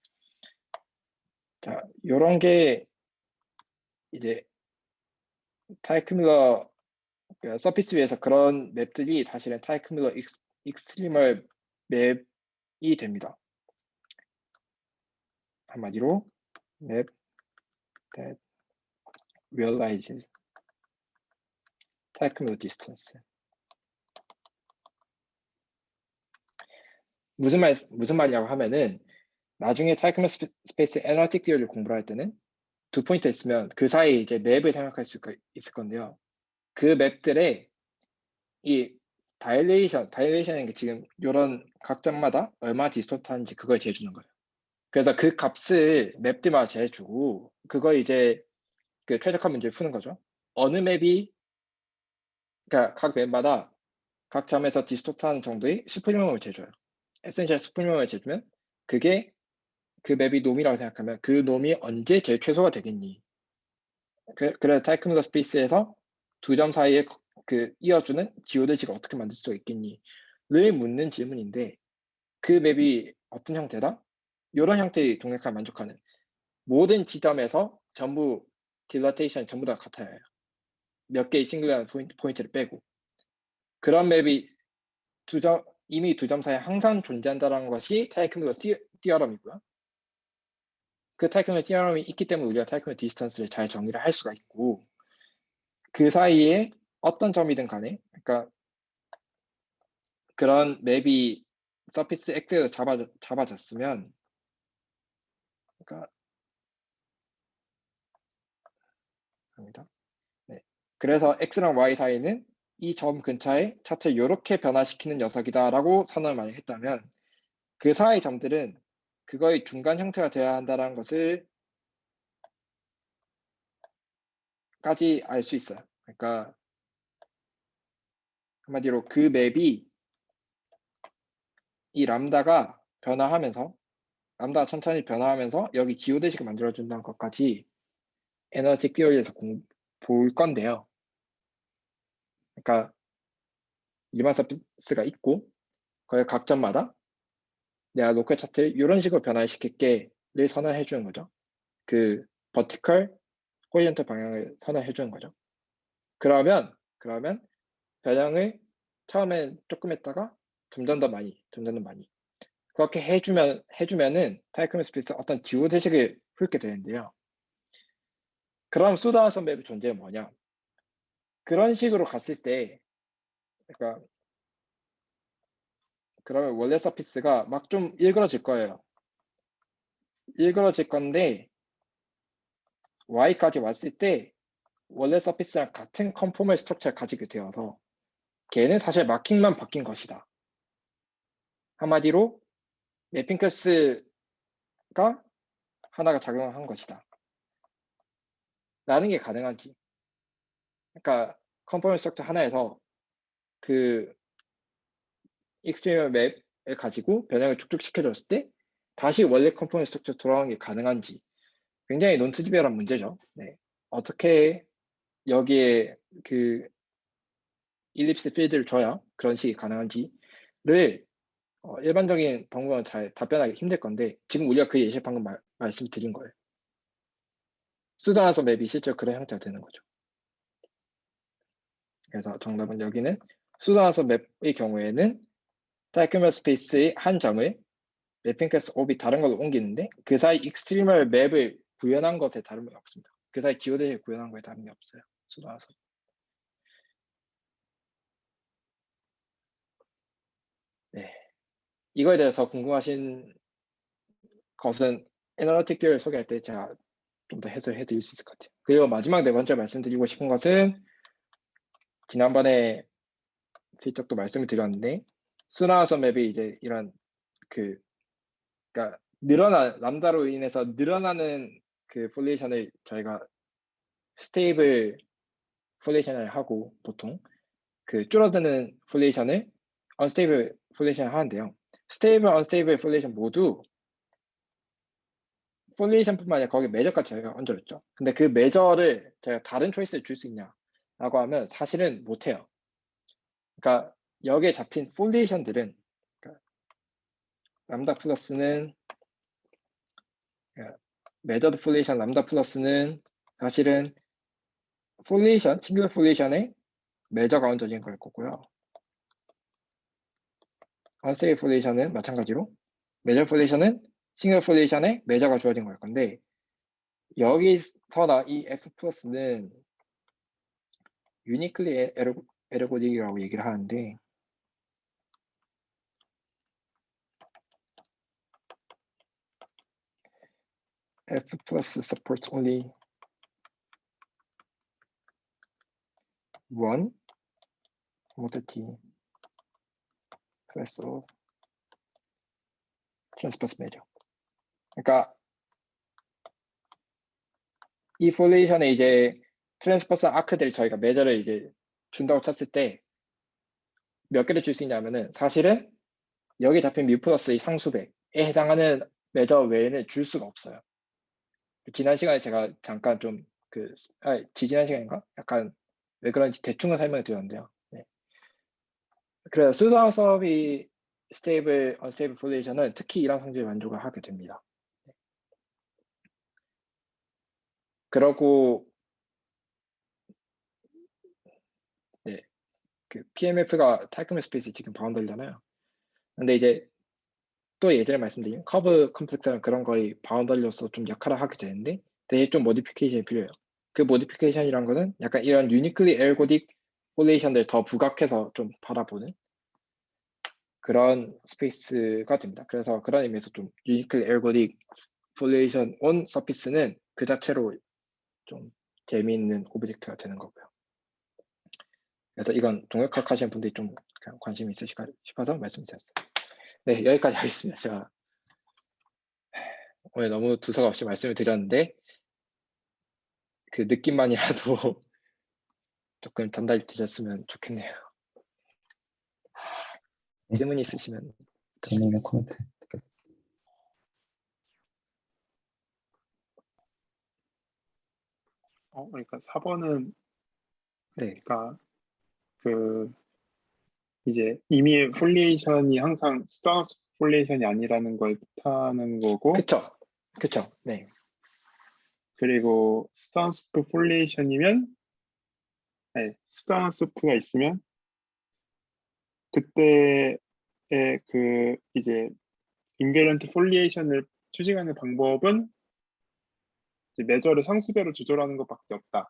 자, 요런 게 이제 타이크뮬러 서피스 위에서 그런 맵들이 사실은 타이크뮬러 익스트리멀 맵이 됩니다. 한마디로 맵 that realizes 타이크뮬러 distance. 무슨 말이냐고 하면은 나중에 타이크뮬러 스페이스 애널리틱 디어를 공부를 할 때는 두 포인트 있으면 그 사이에 이제 맵을 생각할 수 있을 건데요. 그 맵들의 이 다일레이션인 게 지금 이런 각점마다 얼마 디스토트 하는지 그걸 재주는 거예요. 그래서 그 값을 맵들마다 재주고 그걸 이제 그 최적화 문제를 푸는 거죠. 어느 맵이 그러니까 각 맵마다 각 점에서 디스토트 하는 정도의 슈프리멈을 재줘요. 에센셜 슈프리멈을 재주면 그게 그 맵이 놈이라고 생각하면 그 놈이 언제 제일 최소가 되겠니? 그래서 타이크누더 스페이스에서 두 점 사이에 그 이어주는 지오데시가 어떻게 만들 수 있겠니?를 묻는 질문인데 그 맵이 어떤 형태다? 이런 형태의 동력을 만족하는 모든 지점에서 전부 딜러테이션이 전부 다 같아요. 몇 개의 싱글한 포인트를 빼고 그런 맵이 이미 두 점 사이에 항상 존재한다는 것이 타이크누더 티어럼이고요. 그 타이크누더 티어럼이 있기 때문에 우리가 타이크누더 디스턴스를 잘 정의를 할 수가 있고 그 사이에 어떤 점이든 간에 그러니까 그런 맵이 서피스 X에서 잡아졌으면 그러니까 합니다. 네. 그래서 X랑 Y 사이는 이 점 근처에 차트를 이렇게 변화시키는 녀석이다라고 선언을 많이 했다면 그 사이 점들은 그거의 중간 형태가 되어야 한다는 것을 까지 알 수 있어요. 그러니까 한마디로 그 맵이 이 람다가 변화하면서 람다가 천천히 변화하면서 여기 지오데식을 만들어준다는 것까지 에너지 티어리에서 볼 건데요. 그러니까 리만 서피스가 있고 거의 각 점마다 내가 로컬 차트를 이런 식으로 변화시킬게를 선언해 주는 거죠. 그 버티컬 호리젠털 방향을 선언해 주는 거죠. 그러면 변형을 처음엔 조금 했다가 점점 더 많이 그렇게 해주면은 타이크맨 스피스 어떤 지오데식을 풀게 되는데요. 그럼 수다선 맵의 존재는 뭐냐? 그런 식으로 갔을 때 그러니까 그러면 원래 서피스가 막 좀 일그러질 거예요. 일그러질 건데 y까지 왔을 때 원래 서피스랑 같은 컨포멀 스트럭처를 가지게 되어서 걔는 사실 마킹만 바뀐 것이다. 한마디로 매핑 클래스가 하나가 작용한 것이다. 라는 게 가능한지. 그러니까 컴포넌트 스트럭처 하나에서 그 익스트리멀 맵을 가지고 변형을 쭉쭉 시켜줬을 때 다시 원래 컴포넌트 스트럭처 돌아오는 게 가능한지 굉장히 논트리비얼한 문제죠. 네. 어떻게 여기에 그 일립스 필드를 줘야 그런 식이 가능한지를 일반적인 방법은 잘 답변하기 힘들 건데 지금 우리가 그 예시 방금 말씀드린 거예요. 수단화서 맵이 실제로 그런 형태가 되는 거죠. 그래서 정답은 여기는 수단화서 맵의 경우에는 타이크머 스페이스의 한 점을 맵핑 클래스 옵이 다른 걸로 옮기는데 그 사이 익스트리멀 맵을 구현한 것에 다름이 없습니다. 그 사이 지오데시를 구현한 거에 다름이 없어요. 수단화서. 네. 이거에 대해서 더 궁금하신 것은 애널리틱 뷰를 소개할 때 제가 좀 더 해설해 드릴 수 있을 것 같아요. 그리고 마지막 네 번째 말씀드리고 싶은 것은 지난번에 슬쩍 또 말씀을 드렸는데 수나와서 맵이 이제 이런 그러니까 람다로 인해서 늘어나는 그 폴레이션을 저희가 스테이블 폴레이션을 하고 보통 그 줄어드는 폴레이션을 언스테이블 폴레이션을 하는데요. 스테이블, 언스테이블 폴레이션 모두 폴레이션뿐만 아니라 거기 매저까지 저희가 얹어줬죠. 근데 그 매저를 저희가 다른 초이스를 줄 수 있냐라고 하면 사실은 못해요. 그러니까 여기에 잡힌 폴레이션들은 그러니까 람다 플러스는 그러니까 매저드 폴레이션 람다 플러스는 사실은 폴레이션 싱글 폴레이션에 매저가 얹어진 걸 거고요. 언스테이블 폴레이션은 마찬가지로 매저 폴레이션은 싱글 폴레이션에 매저가 주어진 걸 건데 여기서나 이 F 플러스는 유니클리 에르고딕이라고 얘기를 하는데 F plus supports only one commodity class of transpose measure. 그러니까 이 폴레이션에 이제 트랜스퍼스 아크들이 저희가 매저를 이제 준다고 쳤을 때 몇 개를 줄 수 있냐면은 사실은 여기 잡힌 뮤 플러스의 상수배에 해당하는 매저 외에는 줄 수가 없어요. 지난 시간에 제가 잠깐 좀 지지난 시간인가? 약간 왜 그런지 대충은 설명을 드렸는데요. 네. 그래서 수동섭이 스테이블, 언스테이블 폴레이션은 특히 이런 성질을 만족을 하게 됩니다. 그러고 네, 그 PMF가 타이크맨 스페이스 지금 바운더리잖아요. 근데 이제 또 예전에 말씀드린 커브 컴플렉스는 그런 거의 바운더리로서 좀 역할을 하게 되는데 대신 좀 모디피케이션이 필요해요. 그 모디피케이션이란 거는 약간 이런 유니클리 엘고딕 폴레이션들 더 부각해서 좀 바라보는 그런 스페이스가 됩니다. 그래서 그런 의미에서 좀 유니클리 엘고딕 폴레이션 온 서피스는 그 자체로 좀 재미있는 오브젝트가 되는 거고요. 그래서 이건 동역학 하시는 분들이 좀 관심이 있으실까 싶어서 말씀드렸어요. 네, 여기까지 하겠습니다. 제가 오늘 너무 두서가 없이 말씀을 드렸는데 그 느낌만이라도 조금 전달이 드렸으면 좋겠네요. 네. 질문 있으시면 질문이나 부탁드리겠습니다. 코멘트 듣겠습니다. 그러니까 4번은 네, 그러니까 그 이제 이미 폴리에이션이 항상 스타우스 폴리에이션이 아니라는 걸 뜻하는 거고, 그쵸, 그쵸, 네, 그리고 스타우스프 폴리에이션이면 스타우스프가 있으면 그때의 그 이제 인베런트 폴리에이션을 추징하는 방법은 이제 매저를 상수배로 조절하는 것밖에 그쵸.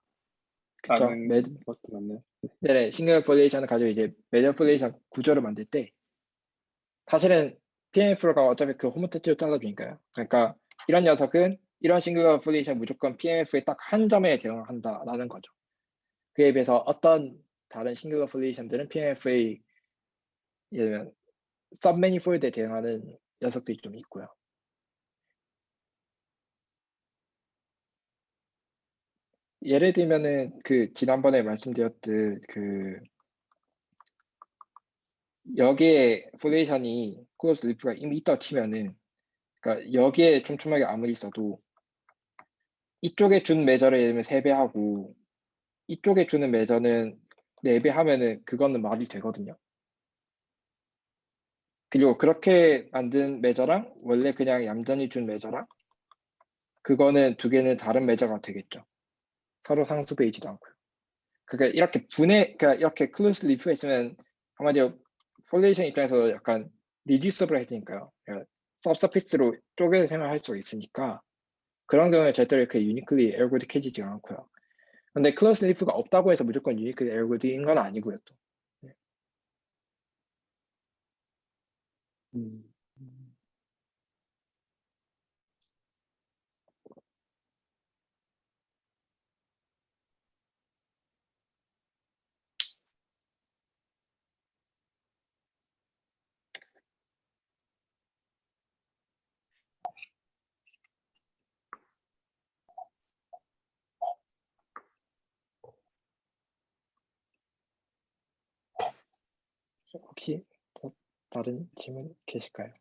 없다라는 것도 맞나요? 네, 싱글 폴레이션을 가지고 이제 매저 폴레이션 구조를 만들 때 사실은 PMF가 어차피 그 호모테티로 잘라주니까요. 그러니까 이런 녀석은 이런 싱글 폴레이션 무조건 PMF의 딱 한 점에 대응한다라는 거죠. 그에 비해서 어떤 다른 싱글 폴레이션들은 PMF의 예를 들면 서브매니폴드에 대응하는 녀석들이 좀 있고요. 예를 들면은 그 지난번에 말씀드렸듯 그 여기에 포레이션이 클로즈 리프가 이미 있다 치면은 그러니까 여기에 촘촘하게 아무리 있어도 이쪽에 준 매저를 예를 들면 3배 하고 이쪽에 주는 매저는 4배 하면은 그거는 말이 되거든요. 그리고 그렇게 만든 매저랑 원래 그냥 얌전히 준 매저랑 그거는 두 개는 다른 매저가 되겠죠. 서로 상수배이지도 않고요. 그러니까 이렇게 그러니까 이렇게 클로즈 리프 했으면 한마디로 폴레이션 입장에서 약간 리듀서블 해지니까요. 그러니까 서브서피스로 쪼개서 생각할 수 있으니까 그런 경우에 절대로 이렇게 유니클리 에어고딕해지지 않고요. 근데 클로즈 리프가 없다고 해서 무조건 유니클리 에어고딕인 건 아니고요. 또. 네. 음, 혹시 더 다른 질문 계실까요?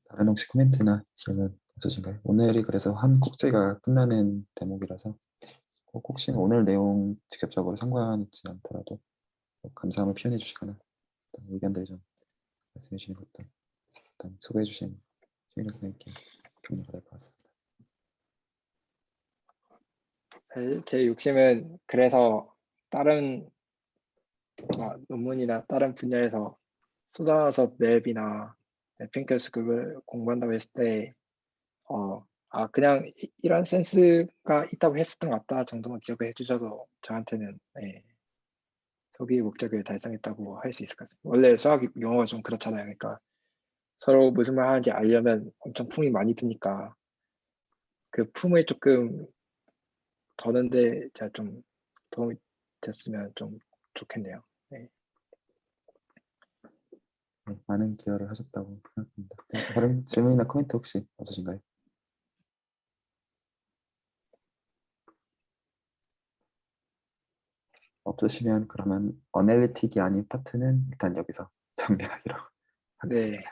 다른 혹시 코멘트나 질문 없으신가요? 오늘이 그래서 한 꼭지가 끝나는 대목이라서 꼭 혹시 오늘 내용 직접적으로 상관있지 않더라도 감사함을 표현해 주시거나 어떤 의견들 좀 말씀해 주시는 것도 일단 소개해 주신 최인호 선생님께 격려가 될 것 같습니다. 사실 제 욕심은 그래서 다른 논문이나 다른 분야에서 쏟아서 맵이나 핑크스 그걸 공부한다고 했을 때 그냥 이런 센스가 있다고 했었던 것 같다 정도만 기억해 주셔도 저한테는 소기 목적을 달성했다고 할 수 있을 것 같습니다. 원래 수학 용어가 좀 그렇잖아요. 그러니까 서로 무슨 말 하는지 알려면 엄청 품이 많이 드니까 그 품을 조금 더는데 제가 좀 도움이 됐으면 좀 좋겠네요. 네. 네, 많은 기여를 하셨다고 생각합니다. 네, 다른 질문이나 코멘트 혹시 없으신가요? 없으시면 그러면 어널리틱이 아닌 파트는 일단 여기서 정리하기로 네. 하겠습니다.